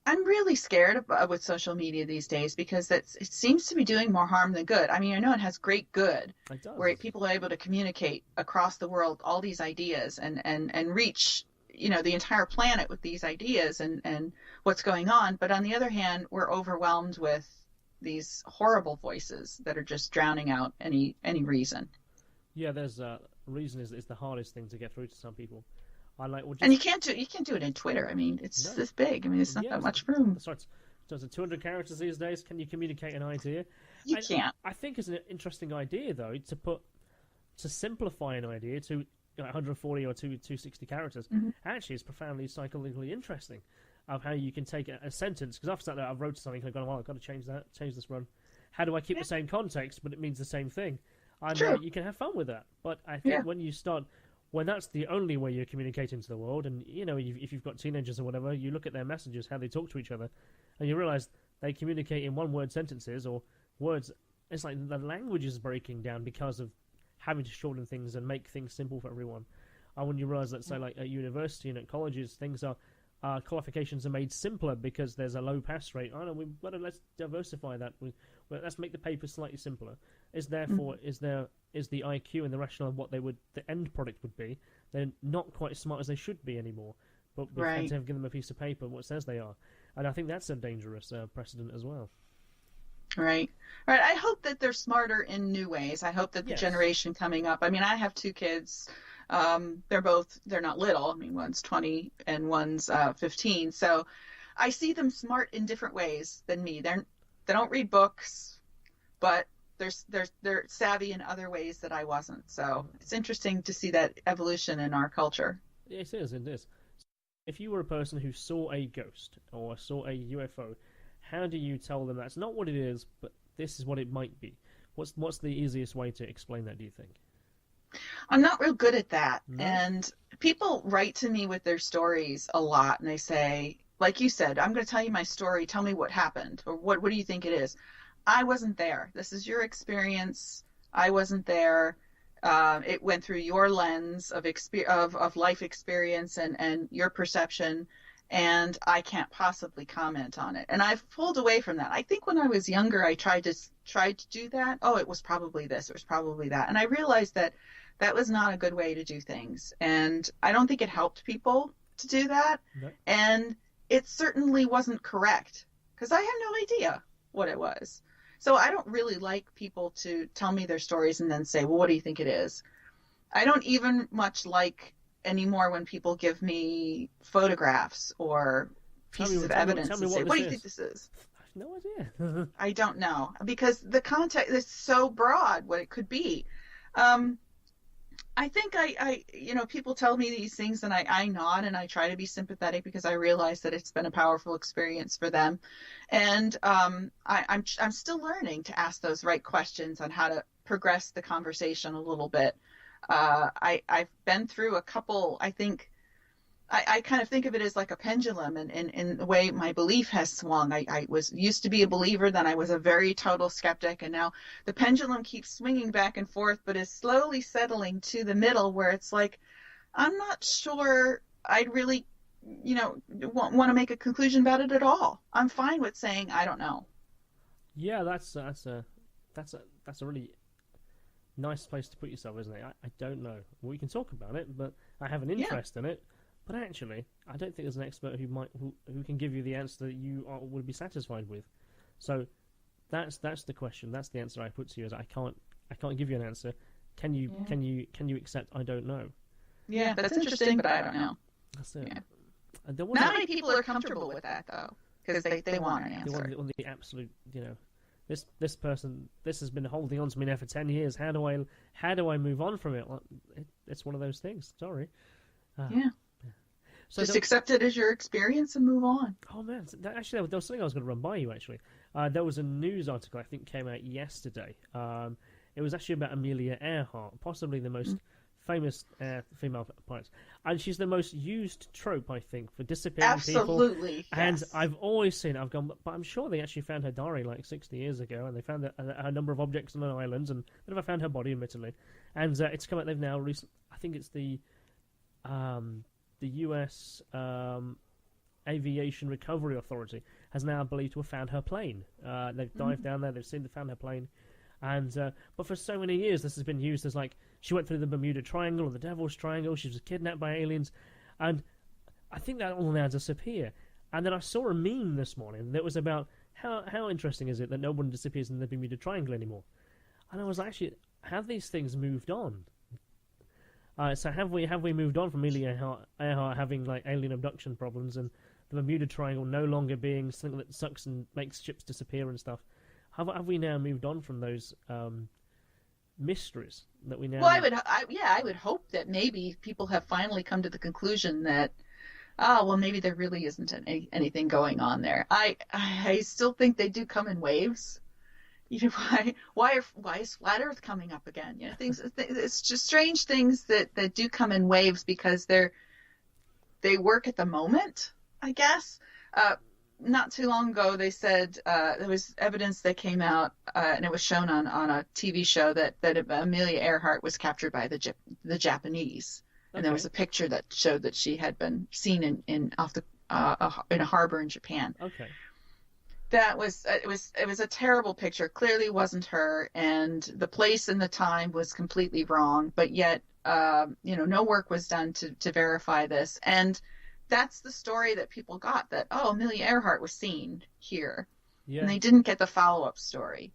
I'm really scared with social media these days, because it seems to be doing more harm than good. I mean, I know it has great good, where people are able to communicate across the world all these ideas and reach the entire planet with these ideas and what's going on. But on the other hand, we're overwhelmed with these horrible voices that are just drowning out any reason. Yeah, there's reason is the hardest thing to get through to some people. And you can't do it in Twitter. I mean, it's this big. I mean, it's not that much room. So it's 200 characters these days. Can you communicate an idea? You can't. I think it's an interesting idea, though, to simplify an idea to 140 or 260 characters. Actually, it's profoundly psychologically interesting of how you can take a sentence. Because after that, I've wrote something and I've gone, well, I've got to change this run. How do I keep the same context, but it means the same thing? And you can have fun with that. But I think when that's the only way you're communicating to the world, and if you've got teenagers or whatever, you look at their messages, how they talk to each other, and you realize they communicate in one-word sentences or words. It's like the language is breaking down because of having to shorten things and make things simple for everyone. And when you realize that, say, like at university and at colleges, qualifications are made simpler because there's a low pass rate. Let's diversify that. Let's make the paper slightly simpler. Is the IQ and the rationale of what the end product would be? They're not quite as smart as they should be anymore. But we have to give them a piece of paper what says they are, and I think that's a dangerous precedent as well. Right. I hope that they're smarter in new ways. I hope that the generation coming up. I mean, I have two kids. They're not little. I mean, one's 20 and one's 15. So I see them smart in different ways than me. They don't read books, but they're savvy in other ways that I wasn't. So it's interesting to see that evolution in our culture. Yes, it is. If you were a person who saw a ghost or saw a UFO, how do you tell them that's not what it is, but this is what it might be? What's the easiest way to explain that, do you think? I'm not real good at that. No? And people write to me with their stories a lot, and they say, like you said, I'm going to tell you my story. Tell me what happened, or what do you think it is? I wasn't there. This is your experience. I wasn't there. It went through your lens of life experience and your perception, and I can't possibly comment on it. And I've pulled away from that. I think when I was younger, I tried to do that. Oh, it was probably this, it was probably that, and I realized that that was not a good way to do things. And I don't think it helped people to do that. No. And it certainly wasn't correct because I had no idea what it was. So I don't really like people to tell me their stories and then say, well, what do you think it is? I don't even much like anymore when people give me photographs or pieces of evidence and say, what do you think this is? I have no idea. I don't know, because the context is so broad what it could be. I think people tell me these things and I nod and I try to be sympathetic because I realize that it's been a powerful experience for them. And I'm still learning to ask those right questions on how to progress the conversation a little bit. I've been through a couple, I think, I kind of think of it as like a pendulum, and in the way my belief has swung. I used to be a believer, then I was a very total skeptic, and now the pendulum keeps swinging back and forth, but is slowly settling to the middle where it's like, I'm not sure I'd really, want to make a conclusion about it at all. I'm fine with saying I don't know. Yeah, that's a really nice place to put yourself, isn't it? I don't know. We can talk about it, but I have an interest in it. But actually, I don't think there's an expert who can give you the answer that you would be satisfied with. So that's the question. That's the answer I put to you. Is I can't give you an answer. Can you accept I don't know? Yeah, that's interesting, but I don't know. That's it. Yeah. Not many people are comfortable with that though, because they want an answer. They want the absolute, this person, this has been holding on to me now for 10 years. How do I move on from it? Well, it's one of those things. Sorry. Yeah. So just accept it as your experience and move on. Oh man, actually, there was something I was going to run by you. Actually, there was a news article I think came out yesterday. It was actually about Amelia Earhart, possibly the most famous female pilot, and she's the most used trope, I think, for disappearing people. Absolutely. And I've always seen it. I've gone, but I'm sure they actually found her diary like 60 years ago, and they found a number of objects on an island, and they never found her body, admittedly. And it's come out. They've now I think it's the U.S. Aviation Recovery Authority has now believed to have found her plane. They've dived down there. They've found her plane. And but for so many years, this has been used as like she went through the Bermuda Triangle or the Devil's Triangle. She was kidnapped by aliens, and I think that will now disappear. And then I saw a meme this morning that was about how interesting is it that no one disappears in the Bermuda Triangle anymore. And I was actually, have these things moved on? So have we moved on from Amelia Earhart having like alien abduction problems and the Bermuda Triangle no longer being something that sucks and makes ships disappear and stuff? Have we now moved on from those mysteries that we now? Well, I would hope that maybe people have finally come to the conclusion that, maybe there really isn't anything going on there. I still think they do come in waves. Why is flat Earth coming up again? It's just strange things that do come in waves because they work at the moment, I guess. Not too long ago, they said there was evidence that came out, and it was shown on a TV show that Amelia Earhart was captured by the Japanese, and there was a picture that showed that she had been seen in a harbor in Japan. Okay. That was it was a terrible picture. Clearly wasn't her, and the place and the time was completely wrong. But yet, no work was done to verify this, and that's the story that people got. That Amelia Earhart was seen here, and they didn't get the follow-up story.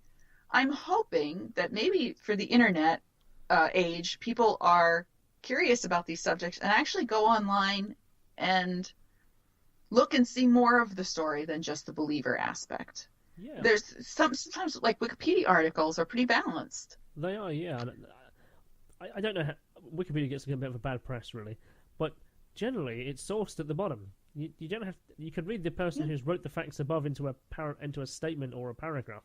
I'm hoping that maybe for the internet age, people are curious about these subjects and actually go online and look and see more of the story than just the believer aspect. Yeah. There's sometimes like Wikipedia articles are pretty balanced. They are, yeah. I don't know how Wikipedia gets a bit of a bad press, really, but generally it's sourced at the bottom. You don't have. You could read the person who's wrote the facts above into a statement or a paragraph,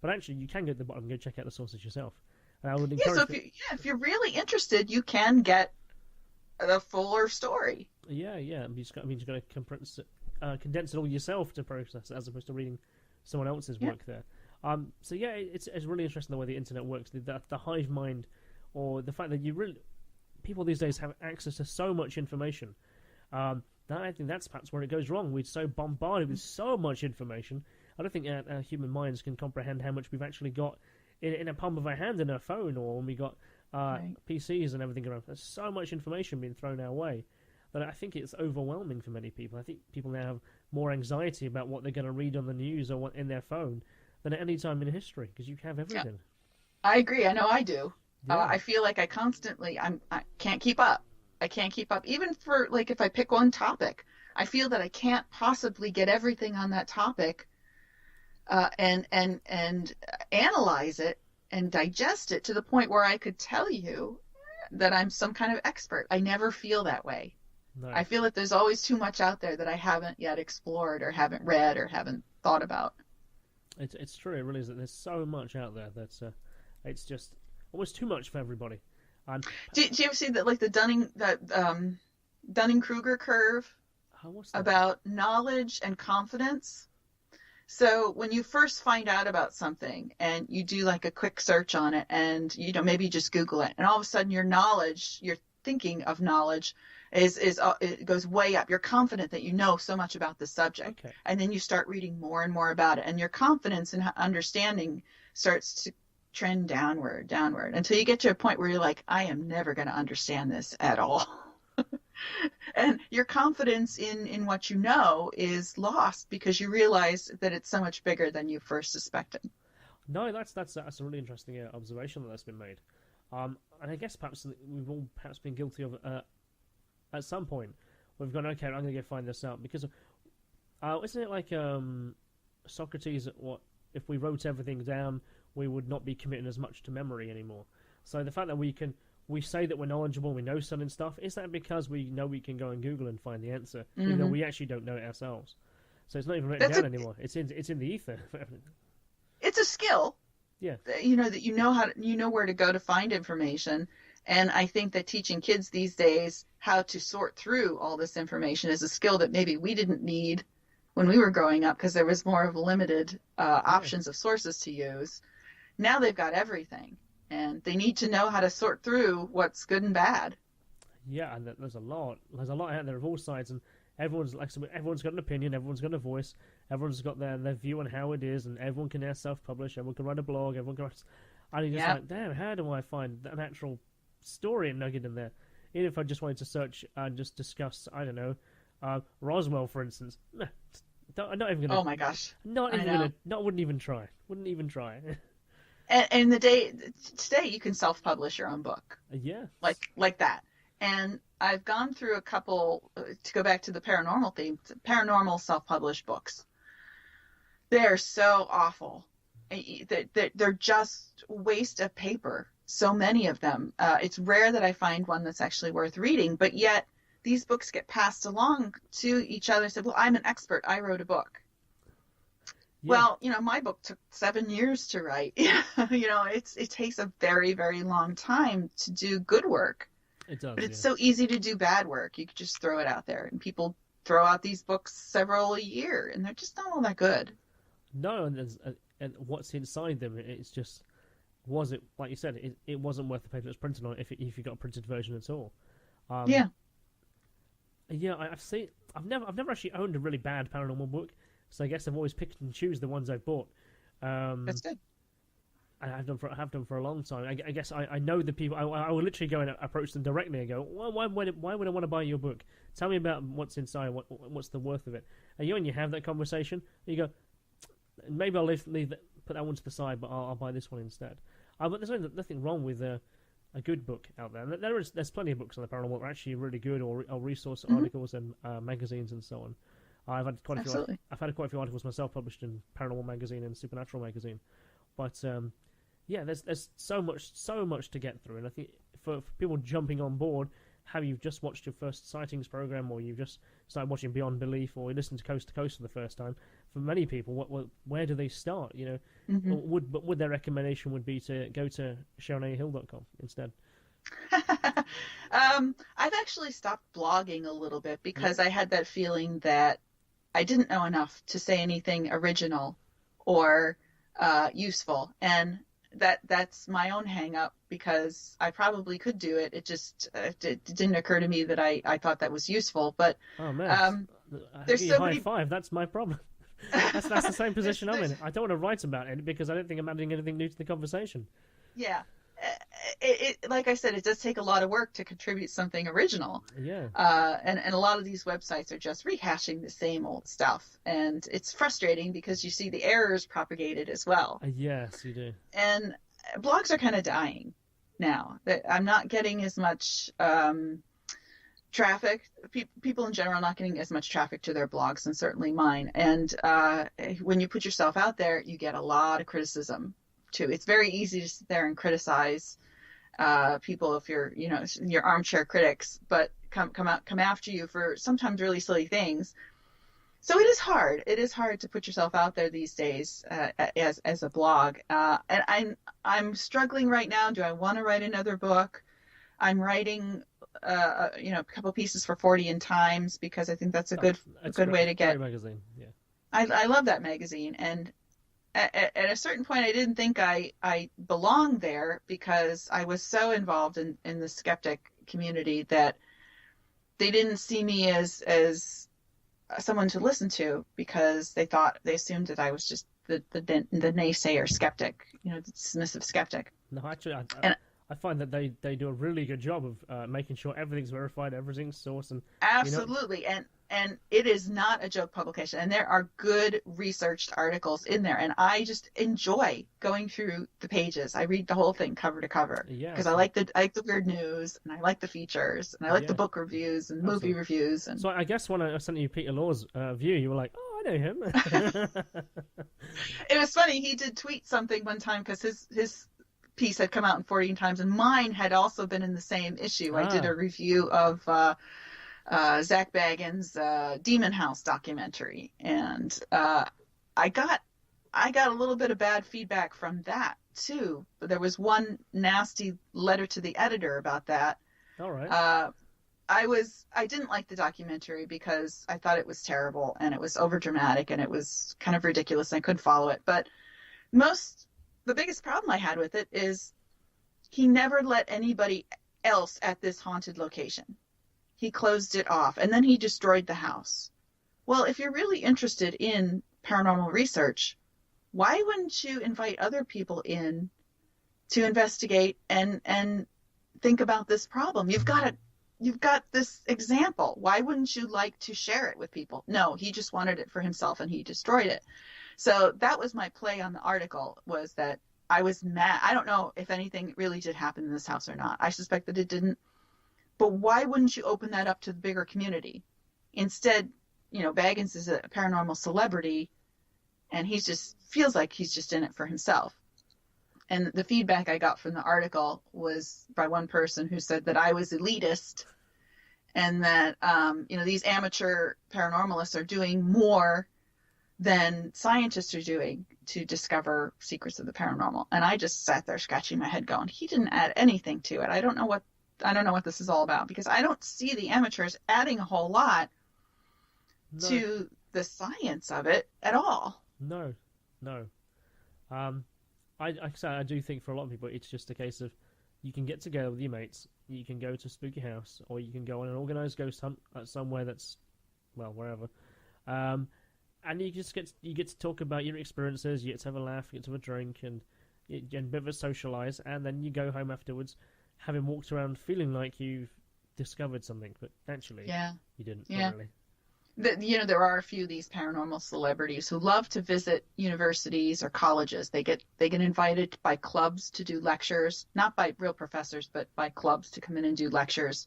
but actually you can go to the bottom and go check out the sources yourself. And I would encourage. If you're really interested, you can get the fuller story. Yeah, yeah. I mean, you got to condense it all yourself to process it, as opposed to reading someone else's Yeah. work there. So yeah, it's really interesting the way the internet works. The hive mind, or the fact that people these days have access to so much information. That I think that's perhaps where it goes wrong. We're so bombarded with so much information. I don't think our human minds can comprehend how much we've actually got in a palm of our hand in our phone, or when we got Right. PCs and everything around. There's so much information being thrown our way that I think it's overwhelming for many people. I think people now have more anxiety about what they're going to read on the news or what in their phone than at any time in history, because you have Yeah, everything. I agree. I know I do. Yeah. I feel like I can't keep up. I can't keep up. Even for like if I pick one topic, I feel that I can't possibly get everything on that topic and analyze it and digest it to the point where I could tell you that I'm some kind of expert. I never feel that way. No. I feel that there's always too much out there that I haven't yet explored or haven't read or haven't thought about. It's true. It really is. There's so much out there that it's just almost too much for everybody. And Do you ever see that, like Dunning Kruger curve what's that? about knowledge and confidence? So when you first find out about something and you do like a quick search on it, and maybe just Google it, and all of a sudden your thinking of knowledge it goes way up. You're confident that you know so much about the subject, Okay. and then you start reading more and more about it, and your confidence and understanding starts to trend downward, until you get to a point where you're like, I am never going to understand this at all. And your confidence in what you know is lost because you realize that it's so much bigger than you first suspected. No, that's a really interesting observation that's been made. And I guess perhaps we've all perhaps been guilty of at some point. We've gone, okay, I'm going to go find this out because isn't it like Socrates? What if we wrote everything down, we would not be committing as much to memory anymore. So the fact that we say that we're knowledgeable, we know certain stuff, is that because we know we can go on Google and find the answer, even though we actually don't know it ourselves? So it's not even written down anymore. It's in the ether. It's a skill. Yeah. That you know where to go to find information. And I think that teaching kids these days how to sort through all this information is a skill that maybe we didn't need when we were growing up because there was more of limited options of sources to use. Now they've got everything, and they need to know how to sort through what's good and bad. Yeah, and there's a lot out there of all sides, and everyone's got an opinion, everyone's got a voice, everyone's got their view on how it is, and everyone can now self-publish, everyone can write a blog, everyone can write, and you're just like, damn, how do I find an actual story nugget in there? Even if I just wanted to search and just discuss, I don't know, Roswell, for instance. Nah, I'm not even gonna. Oh my gosh! Wouldn't even try. Wouldn't even try. And today you can self-publish your own book. Yeah. Like that. And I've gone through a couple, to go back to the paranormal theme, paranormal self-published books. They're so awful. They're just waste of paper. So many of them. It's rare that I find one that's actually worth reading, but yet these books get passed along to each other. Said, well, I'm an expert. I wrote a book. Yeah. Well, my book took 7 years to write. It takes a very, very long time to do good work. It does. But it's so easy to do bad work. You could just throw it out there, and people throw out these books several a year, and they're just not all that good. No, and what's inside them? It's just, was it, like you said, it wasn't worth the paper it was printed on if you got a printed version at all. Yeah. Yeah, I've never actually owned a really bad paranormal book. So I guess I've always picked and choose the ones I've bought. That's good. I have done for a long time. I guess I know the people. I will literally go and approach them directly and go, why would I want to buy your book? Tell me about what's inside. What's the worth of it? And you have that conversation. And you go, maybe I'll put that one to the side, but I'll buy this one instead. But there's nothing wrong with a good book out there. There's plenty of books on the paranormal that are actually really good, or resource articles and magazines and so on. I've had quite a few. I've had quite a few articles myself published in Paranormal Magazine and Supernatural Magazine, but there's so much to get through, and I think for people jumping on board, how you've just watched your first sightings program, or you've just started watching Beyond Belief, or you listened to Coast for the first time. For many people, where do they start? Would their recommendation would be to go to SharonAHill.com instead? I've actually stopped blogging a little bit Yeah. because I had that feeling that I didn't know enough to say anything original or useful, and that's my own hang up because I probably could do it. It just it didn't occur to me that I thought that was useful. But Oh man, um, I give there's you a so high many. five. That's my problem. That's the same position I'm There's in. I don't want to write about it because I don't think I'm adding anything new to the conversation. yeah. Like I said, it does take a lot of work to contribute something original. Yeah. And a lot of these websites are just rehashing the same old stuff. And it's frustrating because you see the errors propagated as well. Yes, you do. And blogs are kind of dying now. I'm not getting as much traffic. People in general are not getting as much traffic to their blogs, and certainly mine. And when you put yourself out there, you get a lot of criticism too. It's very easy to sit there and criticize people if you're, your armchair critics, but come after you for sometimes really silly things. So it is hard. It is hard to put yourself out there these days as a blog. And I'm struggling right now. Do I want to write another book? I'm writing, a couple pieces for 40 in Times because I think that's a good way to Great get. magazine. Yeah. I love that magazine, and at a certain point, I didn't think I belonged there because I was so involved in the skeptic community that they didn't see me as someone to listen to because they assumed that I was just the naysayer skeptic, the dismissive skeptic. No, actually, And I find that they do a really good job of making sure everything's verified, everything's sourced, and absolutely, and it is not a joke publication, and there are good researched articles in there, and I just enjoy going through the pages. I read the whole thing cover to cover yeah, because so, I like the weird news, and I like the features, and I like the book reviews and movie reviews. And so I guess when I sent you Peter Law's view, you were like, "Oh, I know him." it was funny. He did tweet something one time because his piece had come out in 14 times, and mine had also been in the same issue. I did a review of Zach Bagans' Demon House documentary, and I got a little bit of bad feedback from that too. But there was one nasty letter to the editor about that. All right. I didn't like the documentary because I thought it was terrible and it was overdramatic and it was kind of ridiculous and I couldn't follow it. But the biggest problem I had with it is he never let anybody else at this haunted location. He closed it off and then he destroyed the house. Well, if you're really interested in paranormal research, why wouldn't you invite other people in to investigate and think about this problem? You've got this example. Why wouldn't you like to share it with people? No, he just wanted it for himself and he destroyed it. So that was my play on the article, was that I was mad. I don't know if anything really did happen in this house or not. I suspect that it didn't. But why wouldn't you open that up to the bigger community? Instead, Baggins is a paranormal celebrity and he just feels like he's just in it for himself. And the feedback I got from the article was by one person who said that I was elitist and that, these amateur paranormalists are doing more than scientists are doing to discover secrets of the paranormal. And I just sat there scratching my head going, he didn't add anything to it. I don't know what this is all about because I don't see the amateurs adding a whole lot to the science of it at all. No. I do think for a lot of people it's just a case of you can get together with your mates, you can go to a spooky house, or you can go on an organised ghost hunt somewhere that's, well, wherever. And you get to talk about your experiences, you get to have a laugh, you get to have a drink, and you get a bit of a socialise, and then you go home afterwards having walked around feeling like you've discovered something, but actually you didn't. Yeah. Really. There are a few of these paranormal celebrities who love to visit universities or colleges. They get invited by clubs to do lectures, not by real professors, but by clubs to come in and do lectures.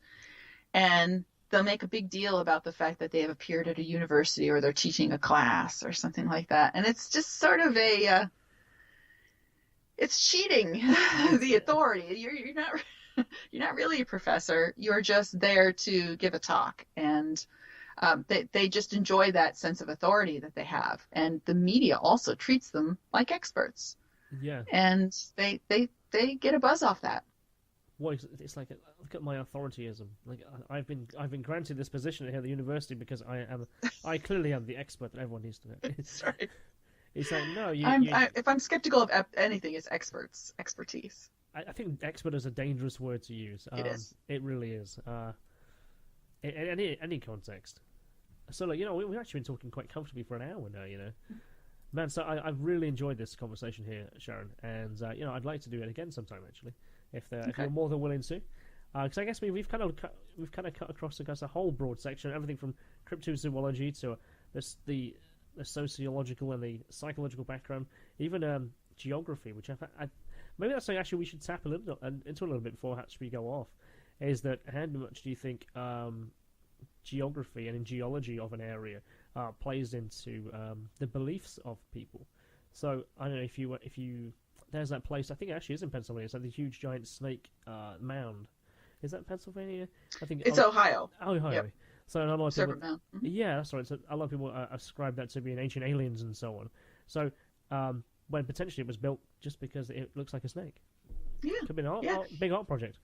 And they'll make a big deal about the fact that they have appeared at a university or they're teaching a class or something like that. And it's just sort of it's cheating the authority. You're not really a professor. You're just there to give a talk. And they just enjoy that sense of authority that they have. And the media also treats them like experts. Yeah. And they get a buzz off that. what is, it's like look at my authorityism. Like I've been granted this position here at the university because I clearly am the expert that everyone needs to know. Sorry. It's like no, if I'm skeptical of anything, it's expertise. I think expert is a dangerous word to use. It is. It really is. In any context. So like we've actually been talking quite comfortably for an hour now. Man. So I've really enjoyed this conversation here, Sharon, and I'd like to do it again sometime actually, if you're more than willing to. Because I guess we've kind of cut across a whole broad section, everything from cryptozoology to the sociological and the psychological background, even geography, which maybe that's something actually we should tap into a little bit before we go off. Is that how much do you think geography and geology of an area plays into the beliefs of people? So I don't know if you there's that place, I think it actually is in Pennsylvania. It's like the huge giant snake mound. Is that Pennsylvania? I think it's Ohio. Ohio. Yep. So a lot of Serpent people, Mound. Mm-hmm. Yeah, that's right. So a lot of people ascribe that to being ancient aliens and so on. So when potentially it was built just because it looks like a snake. Yeah. Could be an big art project.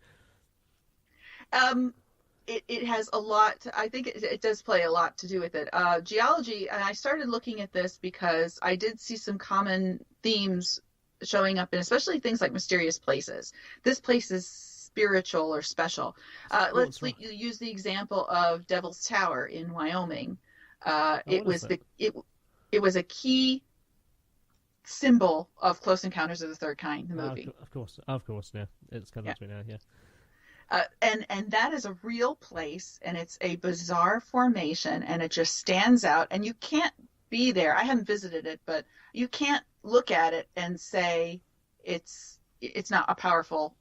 It has a lot. I think it does play a lot to do with it. Geology, and I started looking at this because I did see some common themes showing up in especially things like mysterious places. This place is spiritual or special. Let's use the example of Devil's Tower in Wyoming. It was a key symbol of Close Encounters of the Third Kind, the movie. Of course, yeah. It's coming to me now, yeah. And that is a real place, and it's a bizarre formation, and it just stands out, and you can't be there. I haven't visited it, but you can't look at it and say it's not a powerful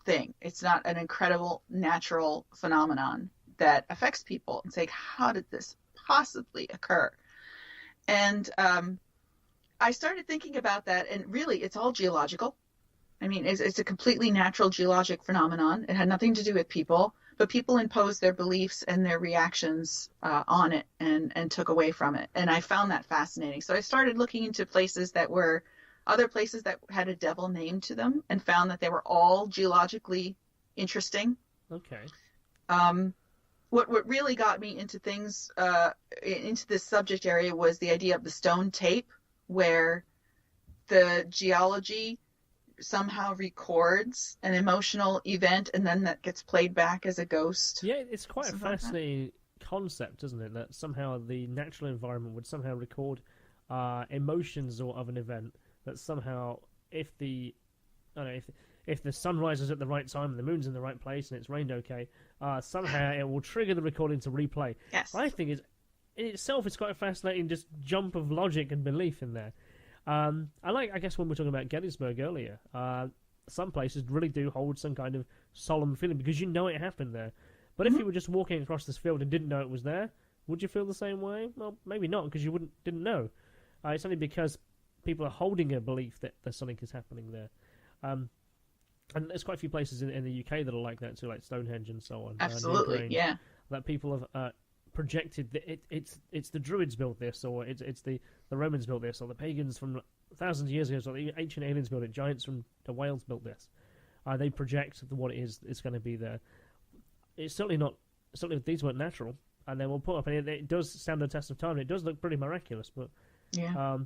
thing. It's not an incredible natural phenomenon that affects people, and say, how did this possibly occur? And I started thinking about that, and really it's all geological. I mean, it's a completely natural geologic phenomenon. It had nothing to do with people, but people imposed their beliefs and their reactions on it and took away from it. And I found that fascinating. So I started looking into places that were other places that had a devil name to them, and found that they were all geologically interesting. Okay. What really got me into things, into this subject area, was the idea of the stone tape, where the geology somehow records an emotional event, and then that gets played back as a ghost. Yeah, it's quite a fascinating concept, isn't it? That somehow the natural environment would somehow record emotions of an event. That somehow, if the sun rises at the right time and the moon's in the right place and it's rained okay, somehow it will trigger the recording to replay. Yes. I think in itself it's quite a fascinating just jump of logic and belief in there. I guess when we were talking about Gettysburg earlier, some places really do hold some kind of solemn feeling because you know it happened there. But if you were just walking across this field and didn't know it was there, would you feel the same way? Well, maybe not, because you didn't know. It's only because people are holding a belief that there's something is happening there. And there's quite a few places in the UK that are like that too, like Stonehenge and so on. Absolutely, yeah. That people have projected that it's the Druids built this, or it's the Romans built this, or the pagans from thousands of years ago, or the ancient aliens built it, giants from the Wales built this. They project what it is it's going to be there. It's certainly these weren't natural, and then we'll put up, and it does stand the test of time. It does look pretty miraculous, but yeah.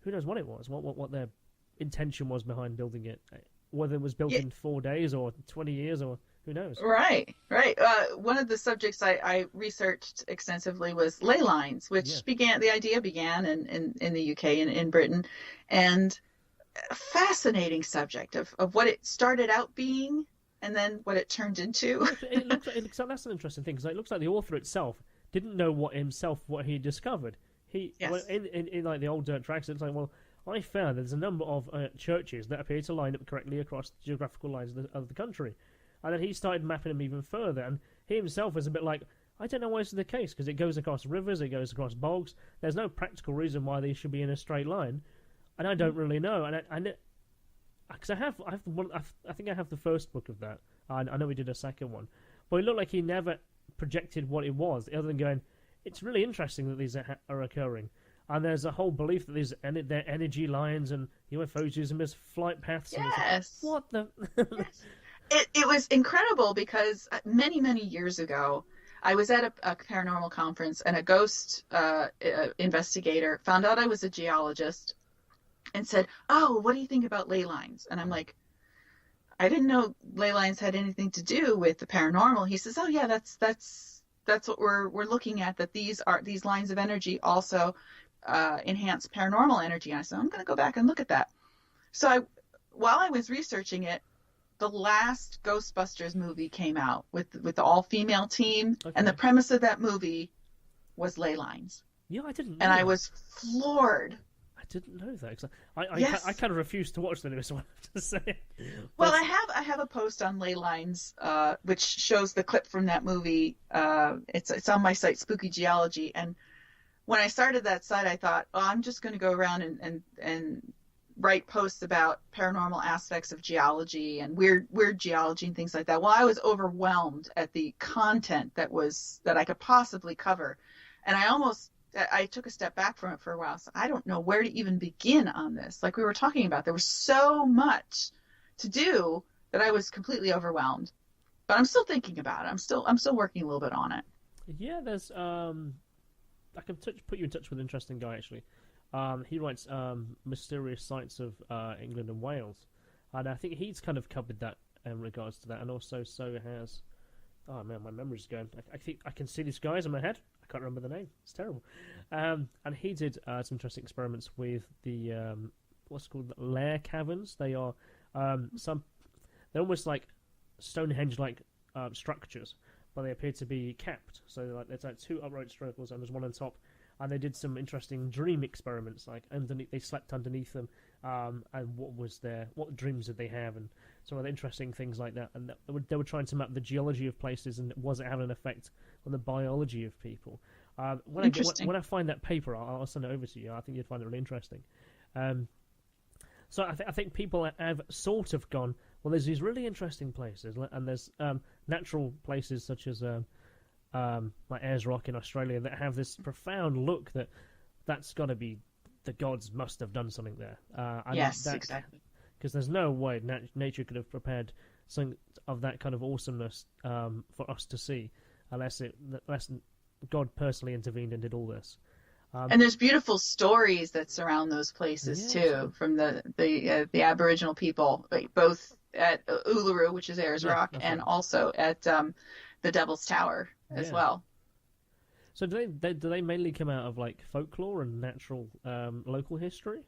Who knows what it was, what their intention was behind building it, whether it was built in 4 days or 20 years, or who knows. Right. One of the subjects I researched extensively was ley lines, which the idea began in the UK and in Britain, and a fascinating subject of what it started out being and then what it turned into. it looks like that's an interesting thing, because it looks like the author itself didn't know what he discovered. In like the old dirt tracks, it's like, well, I found there's a number of churches that appear to line up correctly across the geographical lines of the country. And then he started mapping them even further, and he himself was a bit like, I don't know why this is the case, because it goes across rivers, it goes across bogs. There's no practical reason why they should be in a straight line, and I don't really know. And because I think I have the first book of that. I know we did a second one, but it looked like he never projected what it was, other than going, it's really interesting that these are occurring. And there's a whole belief that they're energy lines and UFOs use them as flight paths. Yes. What the? Yes. It was incredible because many years ago, I was at a paranormal conference and a ghost investigator found out I was a geologist and said, "Oh, what do you think about ley lines?" And I'm like, "I didn't know ley lines had anything to do with the paranormal." He says, "Oh yeah, that's what we're looking at. That these lines of energy also enhance paranormal energy." And I said, "I'm going to go back and look at that." So while I was researching it, the last Ghostbusters movie came out with the all female team, and the Okay. premise of that movie was ley lines, Yeah, I didn't and know I that. was floored. I didn't know that. 'Cause I Yes. kind of refused to watch the newest one, I have to say. Well, But I have a post on ley lines, which shows the clip from that movie. It's on my site, Spooky Geology, and when I started that site, I thought, oh, I'm just going to go around and write posts about paranormal aspects of geology and weird geology and things like that. Well, I was overwhelmed at the content that I could possibly cover, and I took a step back from it for a while. So I don't know where to even begin on this. Like we were talking about, there was so much to do that I was completely overwhelmed. But I'm still thinking about it. I'm still working a little bit on it. yeah, there's I can put you in touch with an interesting guy actually. He writes mysterious sites of England and Wales, and I think he's kind of covered that in regards to that, and also so has. Oh man, my memory's going. I think I can see these guys in my head. I can't remember the name. It's terrible. And he did some interesting experiments with the what's called lair caverns. They are some. They're almost like Stonehenge-like structures, but they appear to be capped. So like there's like two upright circles and there's one on top. And they did some interesting dream experiments, like underneath. They slept underneath them, and what dreams did they have, and some other interesting things like that. And they were trying to map the geology of places, and was it having an effect on the biology of people? Interesting. When I find that paper, I'll send it over to you. I think you'd find it really interesting. Um, so I think people have sort of gone, well, there's these really interesting places, and there's natural places such as like Ayers Rock in Australia that have this profound look that's got to be the gods must have done something there. Yes, exactly. Because there's no way nature could have prepared something of that kind of awesomeness for us to see, unless God personally intervened and did all this. And there's beautiful stories that surround those places Yeah, too, from the Aboriginal people, like, both at Uluru, which is Ayers yeah, Rock, that's and right. also at the Devil's Tower as Yeah. well. So do they mainly come out of like folklore and natural local history?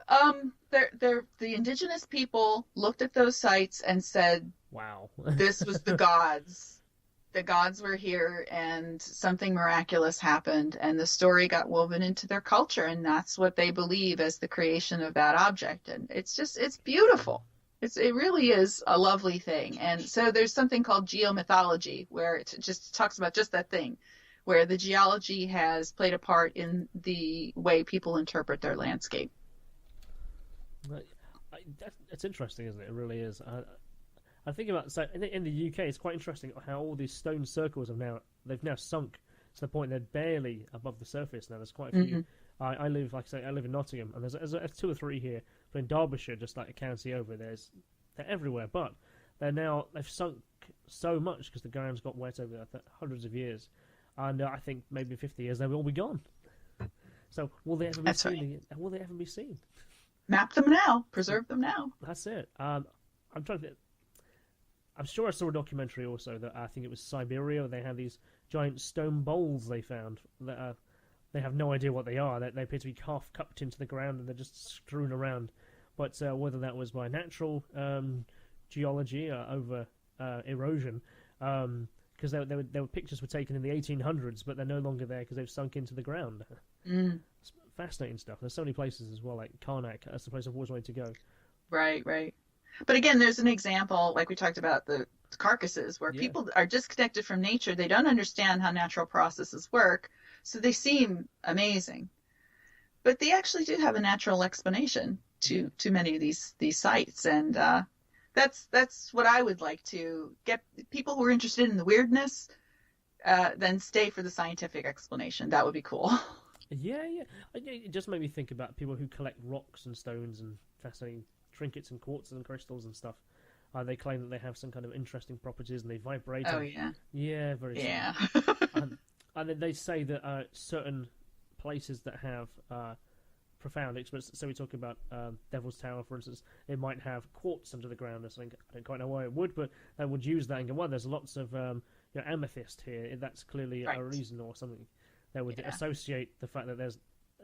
The indigenous people looked at those sites and said Wow. this was the gods. The gods were here and something miraculous happened, and the story got woven into their culture, and that's what they believe as the creation of that object. And it's beautiful. It really is a lovely thing. And so there's something called geomythology, where it just talks about just that thing, where the geology has played a part in the way people interpret their landscape. That's interesting, isn't it? It really is. I think about in the UK, it's quite interesting how all these stone circles they've now sunk to the point they're barely above the surface now. There's quite a few. Mm-hmm. I live, like I say, I live in Nottingham, and there's two or three here. But in Derbyshire, just like a county over, they're everywhere. But they've sunk so much because the ground's got wet over hundreds of years, and I think maybe 50 years they'll all be gone. So will they ever be That's seen right. again? Will they ever be seen? Map them now, preserve them now. That's it. I'm trying to. I'm sure I saw a documentary also that I think it was Siberia. They have these giant stone bowls they found that they have no idea what they are. They appear to be half cupped into the ground and they're just strewn around. But whether that was by natural geology over erosion, because there were pictures were taken in the 1800s, but they're no longer there because they've sunk into the ground. Mm, It's fascinating stuff. There's so many places as well, like Karnak. That's the place I've always wanted to go. right, right. But again, there's an example, like we talked about the carcasses, where Yeah. people are disconnected from nature. They don't understand how natural processes work, so they seem amazing. But they actually do have a natural explanation to many of these sites, and that's what I would like to get people who are interested in the weirdness, then stay for the scientific explanation. That would be cool. Yeah, yeah. It just made me think about people who collect rocks and stones and fascinating trinkets and quartzes and crystals and stuff. They claim that they have some kind of interesting properties and they vibrate. Oh, yeah. Yeah, very Yeah. and then they say that certain places that have profound experience. So we talk about Devil's Tower, for instance. It might have quartz under the ground or something. I don't quite know why it would, but they would use that and go, well, there's lots of amethyst here. That's clearly Right. a reason or something. They would Yeah. associate the fact that there's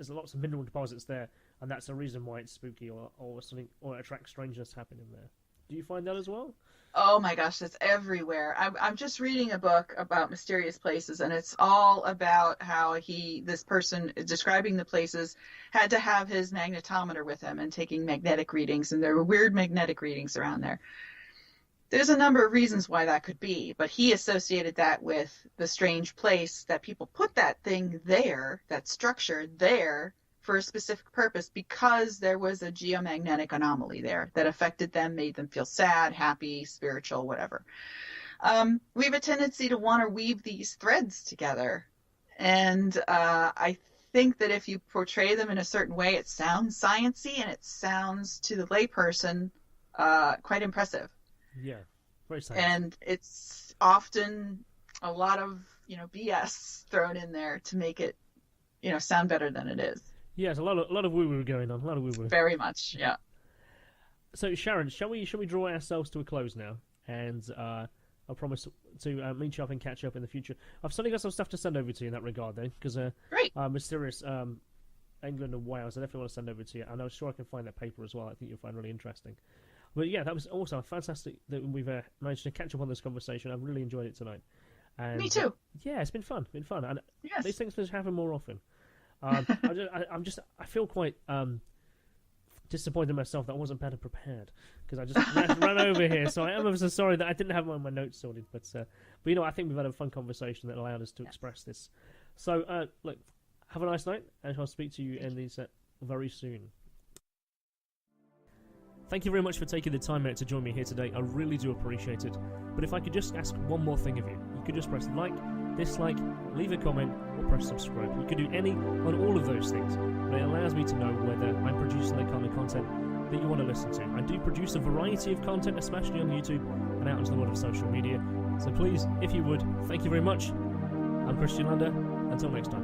lots of mineral deposits there, and that's a reason why it's spooky or something, or attracts strangeness happening there. Do you find that as well? Oh my gosh, that's everywhere. I'm just reading a book about mysterious places, and it's all about how this person describing the places had to have his magnetometer with him and taking magnetic readings, and there were weird magnetic readings around there. There's a number of reasons why that could be, but he associated that with the strange place that people put that thing there, that structure there, for a specific purpose because there was a geomagnetic anomaly there that affected them, made them feel sad, happy, spiritual, whatever. We have a tendency to want to weave these threads together. And I think that if you portray them in a certain way, it sounds sciencey and it sounds to the layperson quite impressive. Yeah, very sciencey. And it's often a lot of BS thrown in there to make it sound better than it is. Yeah, there's a lot of woo-woo going on. A lot of woo-woo. Very much, yeah. So, Sharon, shall we draw ourselves to a close now? And I promise to meet you up and catch up in the future. I've certainly got some stuff to send over to you in that regard, though, because Great. Mysterious England and Wales, I definitely want to send over to you. And I'm sure I can find that paper as well. I think you'll find really interesting. But yeah, that was also fantastic that we've managed to catch up on this conversation. I've really enjoyed it tonight. And, me too. Yeah, it's been fun. And yes. These things should happen more often. I feel quite disappointed in myself that I wasn't better prepared because I just ran over here. So I am ever so sorry that I didn't have my notes sorted. But I think we've had a fun conversation that allowed us to express this. So look, have a nice night, and I'll speak to you in these very soon. Thank you very much for taking the time out to join me here today. I really do appreciate it. But if I could just ask one more thing of you, you could just press like, dislike, leave a comment, or press subscribe. You could do any on all of those things, but it allows me to know whether I'm producing the kind of content that you want to listen to. I do produce a variety of content, especially on YouTube and out into the world of social media. So please, if you would, thank you very much. I'm Kristian Lander. Until next time.